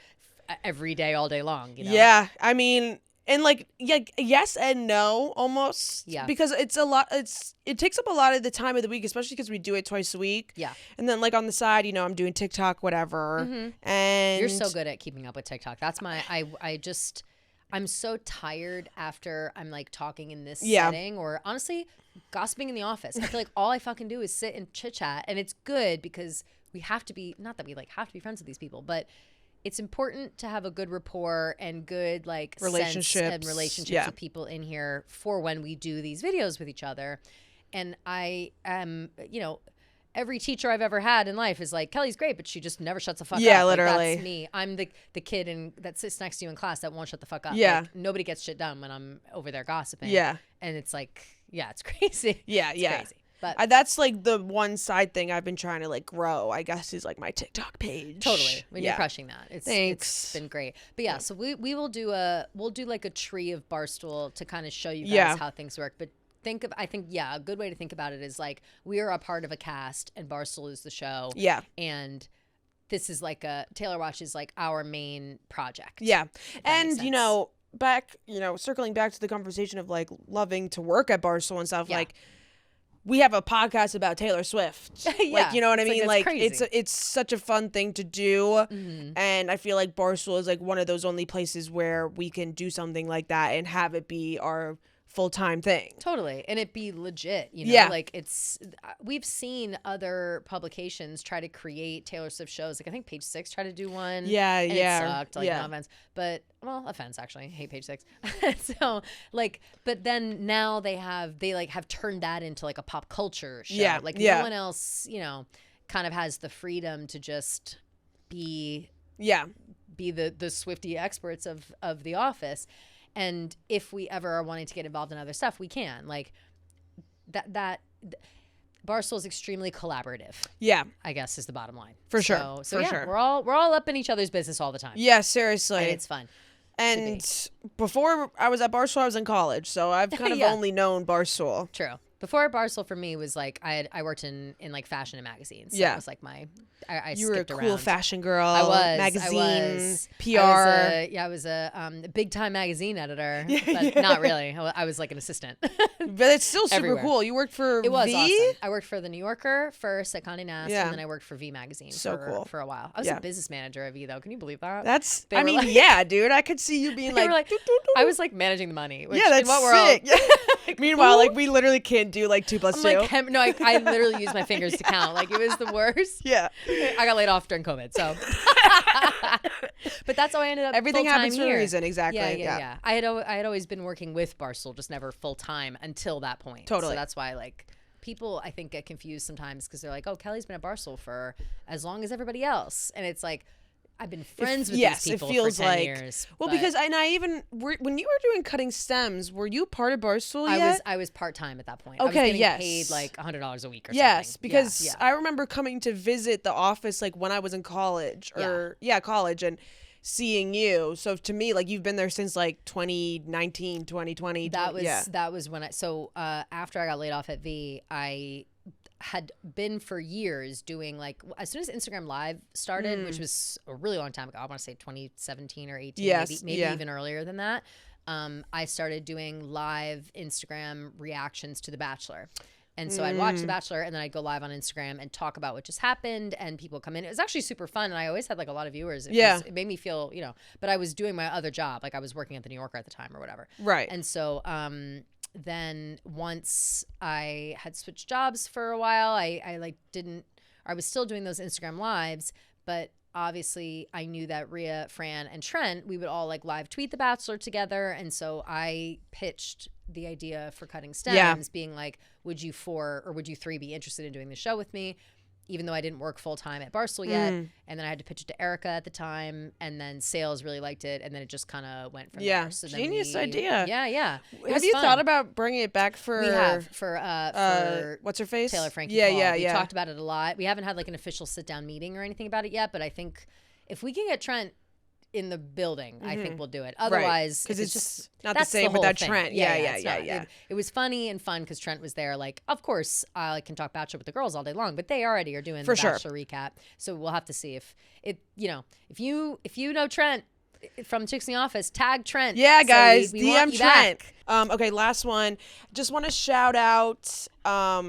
every day, all day long? You know? I mean, and like, yes and no, almost. Because it's a lot. It takes up a lot of the time of the week, especially because we do it twice a week. And then like on the side, you know, I'm doing TikTok, whatever. And you're so good at keeping up with TikTok. That's my. I'm so tired after I'm like talking in this setting, or honestly gossiping in the office. I feel like all I fucking do is sit and chit chat, and it's good because we have to be, not that we like have to be friends with these people, but it's important to have a good rapport and good like relationships with people in here for when we do these videos with each other. And I am, you know, every teacher I've ever had in life is like, Kelly's great, but she just never shuts the fuck up. Literally. Like, that's me. I'm the kid that sits next to you in class that won't shut the fuck up. Like, nobody gets shit done when I'm over there gossiping. And it's like, it's crazy. It's crazy. But that's like the one side thing I've been trying to like grow, I guess, is like my TikTok page. Totally. When you're crushing that. It's been great. But so we will do like a tree of Barstool to kind of show you guys how things work. But I think a good way to think about it is like, we are a part of a cast and Barstool is the show. And this is like Taylor Watch is like our main project. And you know, circling back to the conversation of like loving to work at Barstool and stuff, like we have a podcast about Taylor Swift. Like, you know what I mean? Like it's such a fun thing to do. And I feel like Barstool is like one of those only places where we can do something like that and have it be our full-time thing. Totally. And it be legit, you know, like we've seen other publications try to create Taylor Swift shows. Like I think Page Six tried to do one. And it sucked, like no offense. But offense actually. I hate Page Six. So like, but then now they have turned that into like a pop culture show. Like no one else, you know, kind of has the freedom to just be the Swiftie experts of The Office. And if we ever are wanting to get involved in other stuff, we can. Like, Barstool is extremely collaborative. Yeah, I guess is the bottom line. For sure. Sure. We're all up in each other's business all the time. Yeah, seriously. And it's fun. And before I was at Barstool, I was in college, so I've kind of only known Barstool. True. Before Barstool for me was like I worked in like fashion and magazines. So it was like I you were a cool around. fashion girl. I was magazine, PR. I was a big time magazine editor, but not really. I was like an assistant. But it's still super cool. You worked for It was V? awesome. I worked for the New Yorker first at Condé Nast, and then I worked for V Magazine for a while. I was a business manager at V though. Can you believe that? That's like, dude. I could see you being they like, were like I was like managing the money. Which, that's in what world? sick. Meanwhile, like we literally can't do like 2 + 2. Like, no, I literally used my fingers to count. Like it was the worst. Yeah. I got laid off during COVID, so. But that's how I ended up. Everything happens here. For a reason, exactly. Yeah. I had always been working with Barstool, just never full time until that point. Totally. So that's why like people I think get confused sometimes because they're like, oh, Kelly's been at Barstool for as long as everybody else, and it's like. I've been friends with these people it feels for 10 like, years. Well, because when you were doing Cutting Stems, were you part of Barstool yet? I was part-time at that point. Okay, I was getting paid like $100 a week or something. Yes, because I remember coming to visit the office like when I was in college college and seeing you. So to me, like you've been there since like 2019, 2020. That was when after I got laid off at V, I had been for years doing like as soon as Instagram Live started, which was a really long time ago. I want to say 2017 or 18, maybe even earlier than that. I started doing live Instagram reactions to The Bachelor. And so I'd watch The Bachelor and then I'd go live on Instagram and talk about what just happened and people come in. It was actually super fun and I always had like a lot of viewers. It made me feel, but I was doing my other job. Like I was working at the New Yorker at the time or whatever. Right. And so then once I had switched jobs for a while, I was still doing those Instagram lives, but obviously I knew that Rhea, Fran, and Trent, we would all like live tweet The Bachelor together. And so I pitched the idea for Cutting Stems being like, would you 4 or would you 3 be interested in doing the show with me? Even though I didn't work full time at Barstool yet. And then I had to pitch it to Erica at the time. And then sales really liked it. And then it just kind of went from there. So genius idea. Yeah. Have you thought about bringing it back for? We have for what's her face? Taylor Frankie. Yeah. We talked about it a lot. We haven't had like an official sit down meeting or anything about it yet. But I think if we can get Trent in the building, I think we'll do it. Otherwise, because it's just not the same without thing. Trent. Yeah. It was funny and fun because Trent was there. Like, of course, I can talk Bachelor with the girls all day long, but they already are doing the Bachelor recap. So we'll have to see if it. If you know Trent from Chicks in the Office, tag Trent. Yeah, guys, we DM Trent. Okay, last one. Just want to shout out a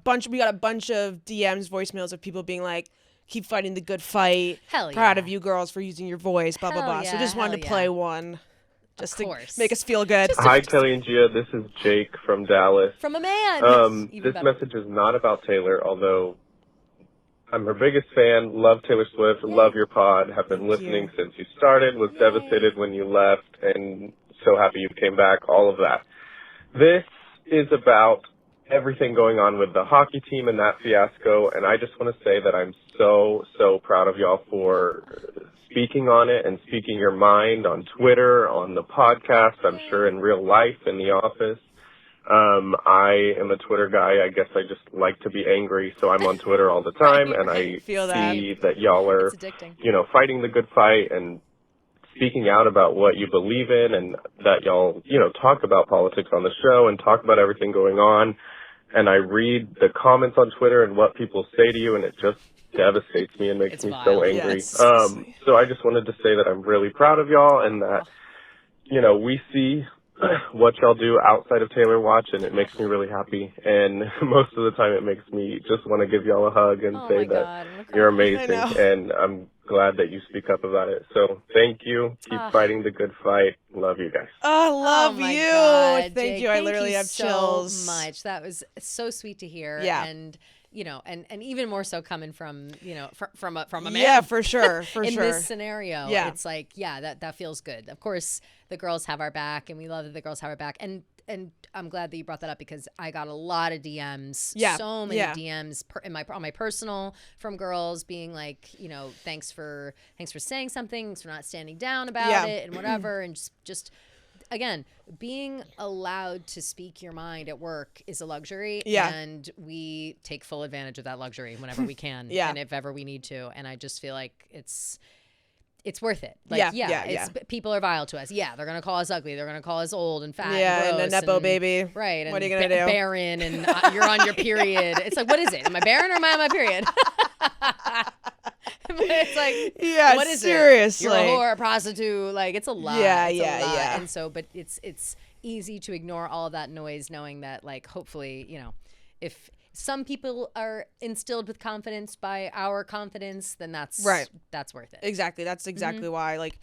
bunch. We got a bunch of DMs, voicemails of people being like, keep fighting the good fight. Hell yeah. Proud of you girls for using your voice, blah, blah, blah. Yeah, so just wanted to play one. Just to make us feel good. Hi, Kelly and Gia. This is Jake from Dallas. From a man. This message is not about Taylor, although I'm her biggest fan. Love Taylor Swift. Yay. Love your pod. Have been listening since you started. Was devastated when you left, and so happy you came back. All of that. This is about everything going on with the hockey team and that fiasco, and I just want to say that I'm so proud of y'all for speaking on it and speaking your mind on Twitter, on the podcast, I'm sure in real life, in the office. I am a Twitter guy. I guess I just like to be angry, so I'm on Twitter all the time, and I see that y'all are, fighting the good fight and speaking out about what you believe in, and that y'all, talk about politics on the show and talk about everything going on. And I read the comments on Twitter and what people say to you, and it just devastates me and makes me so angry. So I just wanted to say that I'm really proud of y'all, and that, we see what y'all do outside of Taylor Watch, and it makes me really happy. And most of the time it makes me just want to give y'all a hug and say that you're amazing. And I'm glad that you speak up about it. So thank you. Keep fighting the good fight. Love you guys. Oh, love you. God, thank you. I literally have chills. So much. That was so sweet to hear. Yeah. And and even more so coming from, from a man. Yeah, for sure. In this scenario, it's like, that feels good. Of course, the girls have our back, and we love that the girls have our back. And I'm glad that you brought that up because I got a lot of DMs, so many DMs on my personal from girls being like, thanks for saying something, thanks for not standing down about it and whatever, and just again, being allowed to speak your mind at work is a luxury. Yeah. And we take full advantage of that luxury whenever we can. Yeah. And if ever we need to. And I just feel like it's worth it. People are vile to us. Yeah, they're gonna call us ugly. They're gonna call us old and fat. Yeah, and a nepo baby. Right. And what are you gonna do? Barren, and you're on your period. It's like, what is it? Am I barren or am I on my period? It's like, yeah, what is seriously. it? You're a whore, a prostitute. Like, it's a lot. Yeah, it's a lot. yeah. And so, but it's easy to ignore all of that noise, knowing that, like, hopefully, if some people are instilled with confidence by our confidence, then that's worth it. Exactly. That's exactly why. Like,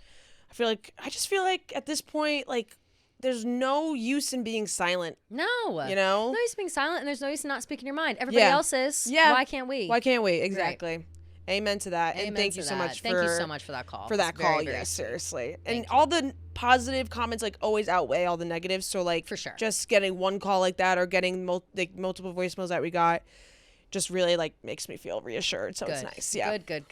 I just feel like at this point, like, there's no use in being silent. No. No use in being silent, and there's no use in not speaking your mind. Everybody else is. Yeah. Why can't we? Exactly. Right. Amen to that. Amen and thank you so much Thank you so much for that call. For that call, yes, seriously. And all the positive comments like always outweigh all the negatives. So like, for sure, just getting one call like that or getting multiple voicemails that we got just really like makes me feel reassured. So it's nice. Yeah. Good.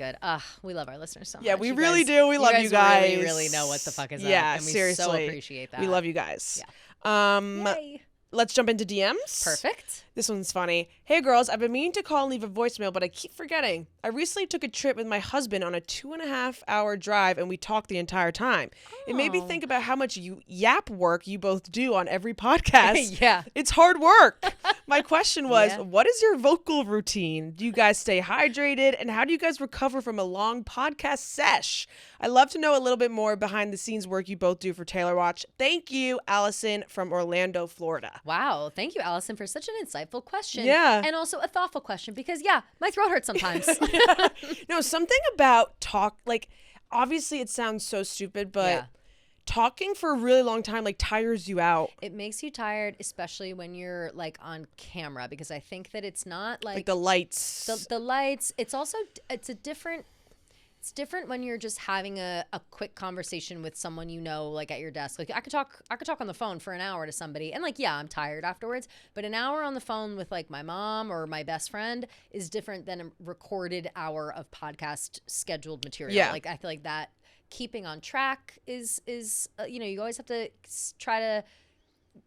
We love our listeners so much. Yeah, we really do. We love you guys. You really know what the fuck is up. Yeah, and we seriously. so appreciate that. We love you guys. Yeah. Yay. Let's jump into DMs. Perfect. This one's funny. Hey girls, I've been meaning to call and leave a voicemail, but I keep forgetting. I recently took a trip with my husband on a 2.5-hour drive and we talked the entire time. It made me think about how much yap work you both do on every podcast. Yeah. It's hard work. My question was, what is your vocal routine? Do you guys stay hydrated? And how do you guys recover from a long podcast sesh? I'd love to know a little bit more behind the scenes work you both do for Taylor Watch. Thank you, Allison from Orlando, Florida. Wow. Thank you, Allison, for such an insightful question. Yeah. And also a thoughtful question because, my throat hurts sometimes. No, something about like, obviously it sounds so stupid, but talking for a really long time, like, tires you out. It makes you tired, especially when you're, like, on camera, because I think that it's not, like the lights. The lights. It's also, it's different when you're just having a quick conversation with someone like at your desk. Like I could talk on the phone for an hour to somebody and like, I'm tired afterwards, but an hour on the phone with like my mom or my best friend is different than a recorded hour of podcast scheduled material. Yeah. Like I feel like that keeping on track is you always have to try to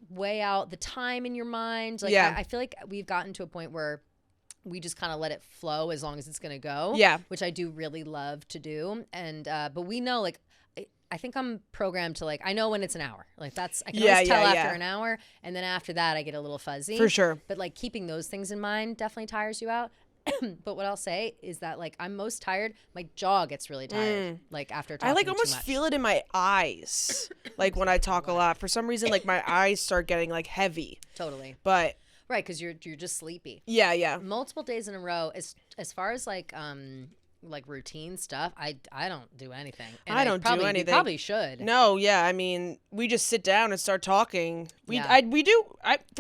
weigh out the time in your mind. Like I feel like we've gotten to a point where we just kind of let it flow as long as it's going to go. Yeah. Which I do really love to do. And, but we know, like, I think I'm programmed to, like, I know when it's an hour. Like, I can always tell after an hour. And then after that, I get a little fuzzy. For sure. But, like, keeping those things in mind definitely tires you out. But what I'll say is that, like, I'm most tired. My jaw gets really tired, like, after talking I, like, too almost much. feel it in my eyes. Like, when I talk a lot. For some reason, like, my eyes start getting, like, heavy. Totally. But... Right, because you're just sleepy. Yeah. Multiple days in a row. As far as like routine stuff, I don't do anything. And I don't do anything. You probably should. No, yeah. I mean, we just sit down and start talking. For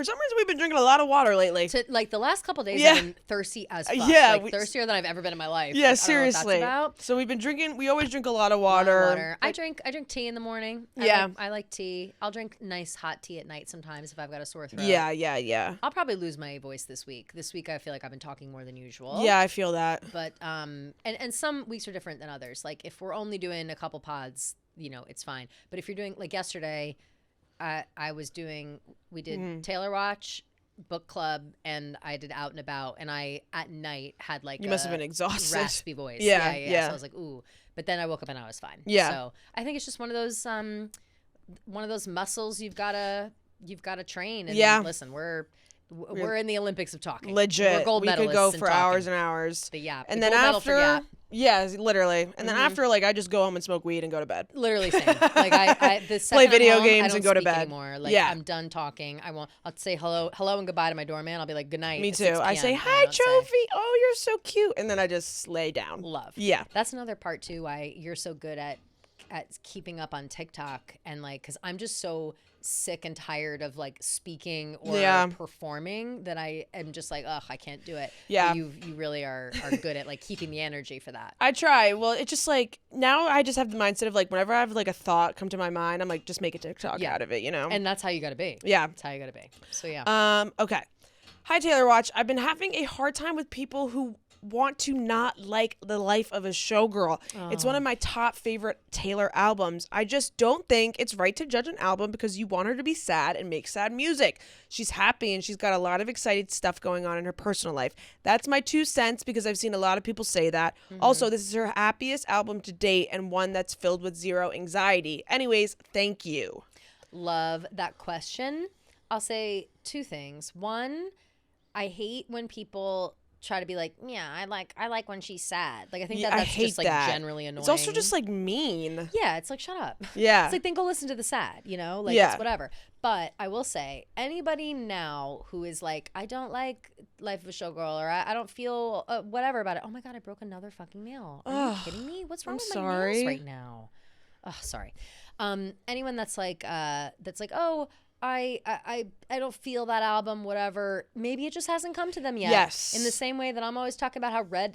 some reason we've been drinking a lot of water lately. Like the last couple of days, I've been thirsty as fuck. Yeah, thirstier than I've ever been in my life. Yeah, like, seriously. I don't know what that's about. So we've been drinking. We always drink a lot of water. I drink tea in the morning. I like tea. I'll drink nice hot tea at night sometimes if I've got a sore throat. Yeah. I'll probably lose my voice this week. This week I feel like I've been talking more than usual. Yeah, I feel that. But and some weeks are different than others. Like if we're only doing a couple pods, it's fine. But if you're doing like yesterday, we did Taylor Watch, book club, and I did Out and About, and I at night had like you must have been exhausted, raspy voice. Yeah. So I was like, ooh. But then I woke up and I was fine. Yeah. So I think it's just one of those muscles you've gotta train. And listen, we're in the Olympics of talking. Legit. We're gold medalists. We could go in for talking. hours and hours. But yeah. And then after, literally. And then after, like, I just go home and smoke weed and go to bed. Literally same. Like I the play video home, games and go to bed anymore. Like I'm done talking. I'll say hello and goodbye to my doorman. I'll be like, good night. Me too. I say, hi, Trophy. Oh, you're so cute. And then I just lay down. Love. Yeah. That's another part too why you're so good at keeping up on TikTok, and like because I'm just so sick and tired of like speaking or performing that I am just like, ugh, I can't do it. Yeah. But you really are good at like keeping the energy for that. I try. Well, it's just like now I just have the mindset of like whenever I have like a thought come to my mind, I'm like, just make a TikTok out of it, And that's how you gotta be. Yeah. That's how you gotta be. So yeah. Okay. Hi, Taylor Watch. I've been having a hard time with people who want to not like the life of a showgirl. It's one of my top favorite Taylor albums. I just don't think it's right to judge an album because you want her to be sad and make sad music. She's happy and she's got a lot of exciting stuff going on in her personal life. That's my 2 cents because I've seen a lot of people say that. Also, this is her happiest album to date and one that's filled with zero anxiety. Anyways, thank you. Love that question. I'll say 2 things. One, I hate when people try to be like, yeah, I like when she's sad. Like, I think that's just like generally annoying. It's also just like mean. Yeah, it's like, shut up. Yeah. It's like, then go listen to the sad, you know? Like, it's whatever. But I will say, anybody now who is like, I don't like Life of a Showgirl, or I don't feel whatever about it. Oh my God, I broke another fucking nail. Are you kidding me? What's wrong with my nails right now? Oh, sorry. Anyone that's like, oh, I don't feel that album, whatever. Maybe it just hasn't come to them yet. Yes. In the same way that I'm always talking about how Red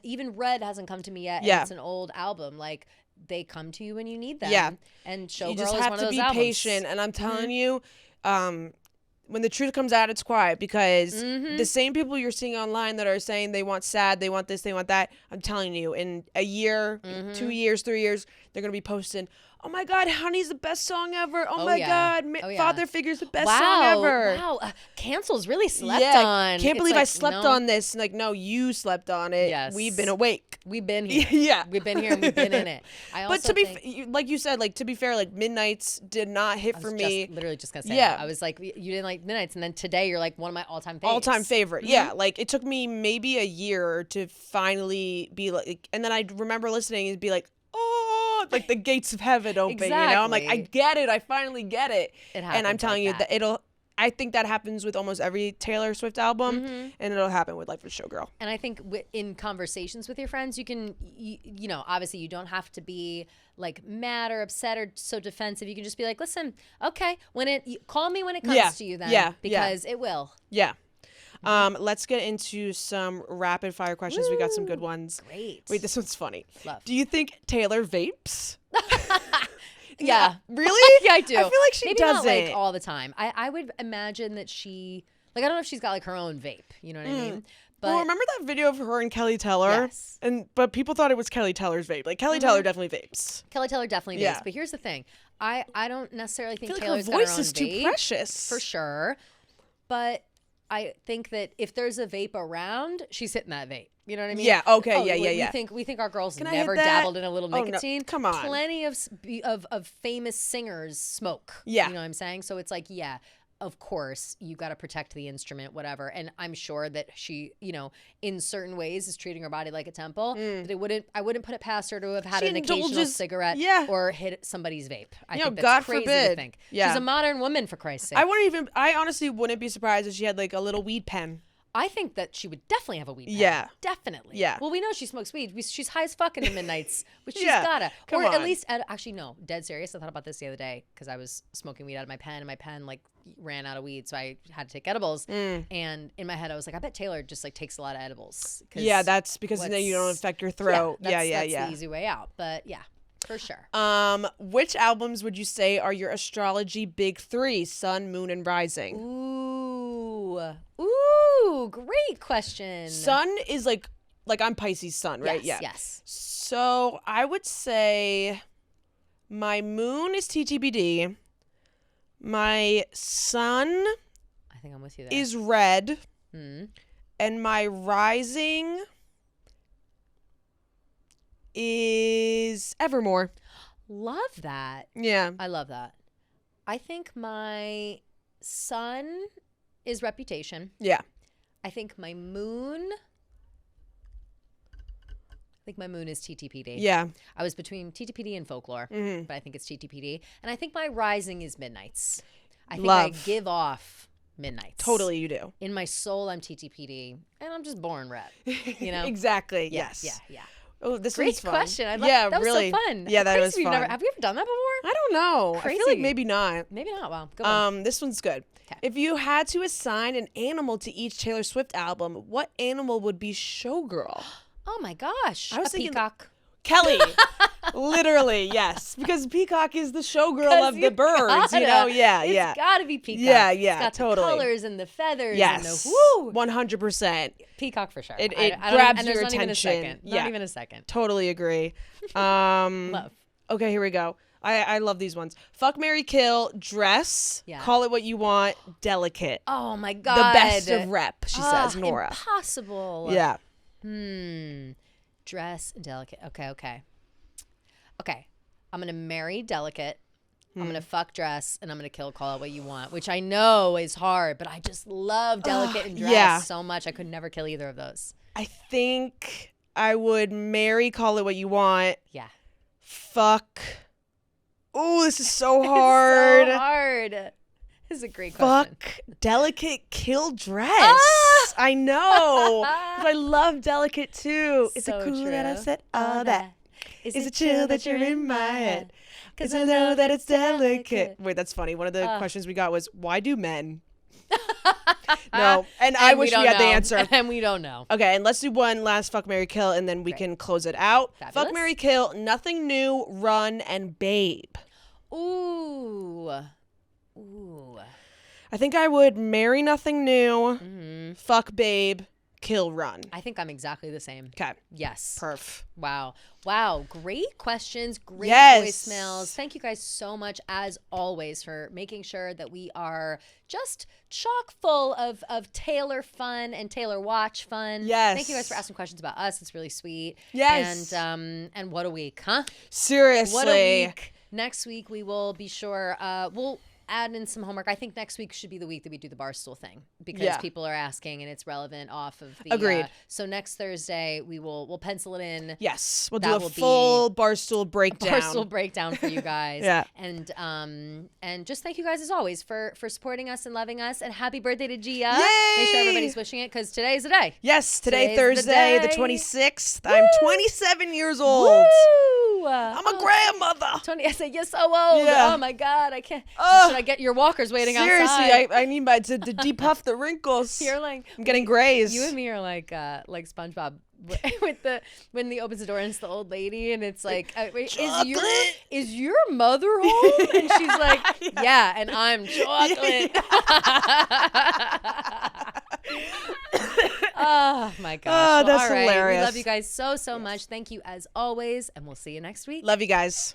hasn't come to me yet. Yeah. And it's an old album. Like, they come to you when you need them. Yeah. And Showgirl you just is have one to of those be albums. patient. And I'm telling you, when the truth comes out, it's quiet because the same people you're seeing online that are saying they want sad, they want this, they want that. I'm telling you, in a year, 2 years, 3 years, they're going to be posting, oh my God, Honey's the best song ever. Oh my God, Father Figure's the best song ever. Wow, Cancel's really slept on. Can't believe I slept on this. Like, no, you slept on it. Yes. We've been awake. We've been here. Yeah. We've been here and we've been in it. But to be, like you said, like, to be fair, like, Midnights did not hit for me. Literally just going to say that. I was like, you didn't like Midnights, and then today you're like one of my all-time favorites. All-time favorite. Yeah, like, it took me maybe a year to finally be like, and then I remember listening and be like, oh, like the gates of heaven open, you know? I'm like, I get it. I finally get it. And I'm telling you that I think that happens with almost every Taylor Swift album, and it'll happen with Life of a Showgirl. And I think in conversations with your friends, you can, you know, obviously you don't have to be like mad or upset or so defensive. You can just be like, listen, okay, call me when it comes to you then, because it will. Yeah. Let's get into some rapid fire questions. We got some good ones. Great. Wait, this one's funny. Love. Do you think Taylor vapes? Yeah. Really? Yeah, I do. I feel like she Maybe doesn't. Not like all the time. I would imagine that she, like, I don't know if she's got like her own vape. You know what I mean? But well, remember that video of her and Kelly Taylor? Yes. But people thought it was Kelly Taylor's vape. Like, Kelly Taylor definitely vapes. Kelly Taylor definitely vapes. Yeah. But here's the thing. I don't necessarily think I feel Taylor's like her voice got her own is too vape, precious. for sure. But I think that if there's a vape around, she's hitting that vape. You know what I mean? Yeah. Okay. Oh, Yeah. We think our girls Can I never hit that? dabbled in a little Oh, no. nicotine. Come on. Plenty of famous singers smoke. Yeah. You know what I'm saying? So it's like, yeah, of course you got to protect the instrument, whatever. And I'm sure that she, you know, in certain ways is treating her body like a temple. But I wouldn't put it past her to have had an occasional cigarette or hit somebody's vape. I think that's God crazy forbid. to think. Yeah. She's a modern woman, for Christ's sake. I honestly wouldn't be surprised if she had like a little weed pen. I think that she would definitely have a weed pen. Yeah. Definitely. Yeah. Well, we know she smokes weed. She's high as fuck in the Midnights, which she's Yeah. gotta. Come or at on. least, actually, no, dead serious. I thought about this the other day because I was smoking weed out of my pen, and my pen like ran out of weed, so I had to take edibles. And in my head, I was like, I bet Taylor just like takes a lot of edibles. Yeah, that's because then you don't affect your throat. That's Yeah. the easy way out. But yeah, for sure. Which albums would you say are your astrology big 3? Sun, Moon, and Rising. Ooh, great question. Sun is like I'm Pisces sun, right? Yes. So I would say my moon is TTBD. My sun I think I'm with you there. is red. And my rising is Evermore. Love that. Yeah. I love that. I think my sun is Reputation. Yeah. I think my moon is TTPD. Yeah. I was between TTPD and Folklore, but I think it's TTPD. And I think my rising is Midnights. I think I give off Midnights. Totally you do. In my soul, I'm TTPD, and I'm just born rep. You know? Exactly. Yeah, yes. Yeah. Oh, this Great one's fun. question. I love, yeah, that was really. so fun. Yeah, that was Crazy fun. have you ever done that before? I don't know. I feel like Crazy. maybe not. Maybe not. Wow. Go on. This one's good. Okay. If you had to assign an animal to each Taylor Swift album, what animal would be Showgirl? Oh my gosh. I was a thinking peacock. Kelly. Literally, yes. Because Peacock is the showgirl of the birds, you know? Yeah, It's gotta be Peacock. Yeah, It's got totally. the colors and the feathers Yes. and the woo. 100%. Peacock for sure. It I don't- grabs and your there's attention. Not even a second. Totally agree. Love. Okay, here we go. I love these ones. Fuck, marry, kill, dress, call it what you want, delicate. Oh my God. The best of rep, she says, Nora. Impossible. Yeah. Dress, delicate. Okay. I'm going to marry delicate. I'm going to fuck dress, and I'm going to kill call it what you want, which I know is hard, but I just love delicate and dress so much. I could never kill either of those. I think I would marry call it what you want. Yeah. Fuck. Oh, this is so hard. It's so hard. This is a great question. Fuck delicate, kill dress. I know. 'Cause I love delicate too. Is it cool that I said all that? Is it chill that you're in my head? Because I know that it's delicate. Wait, that's funny. One of the questions we got was, why do men? No. And I wish we had the answer. And we don't know. Okay, and let's do one last fuck, marry, kill, and then we can close it out. Fabulous. Fuck, marry, kill, nothing new, run, and babe. Ooh. I think I would marry nothing new, fuck, babe, kill, run. I think I'm exactly the same. Okay. Yes. Perf. Wow. Great questions. Great Yes. voicemails. Thank you guys so much, as always, for making sure that we are just chock full of Taylor fun and Taylor watch fun. Yes. Thank you guys for asking questions about us. It's really sweet. Yes. And what a week, huh? Seriously. What a week. Next week we will be sure we'll add in some homework. I think next week should be the week that we do the Barstool thing, because people are asking and it's relevant off of the Agreed. So next Thursday we'll pencil it in. Yes. We'll That do a will be full Barstool breakdown. Barstool breakdown for you guys. Yeah. And just thank you guys as always for supporting us and loving us, and happy birthday to Gia. Yay! Make sure everybody's wishing it, because today's the day. Yes, today, Today's the Thursday, the day. 26th. I'm 27 years old. Woo! I'm a grandmother. Tony, I said, you're so old. Yeah. Oh my God, I can't. Oh. Should I get your walkers waiting Seriously, outside? I need my to depuff the wrinkles. You're like, I'm getting grays. you and me are like SpongeBob with when he opens the door and it's the old lady, and it's like, wait, is your mother home? And she's like, yeah, and I'm chocolate. Oh my gosh. Oh, that's all right. hilarious. We love you guys so much. Thank you as always, and we'll see you next week. Love you guys.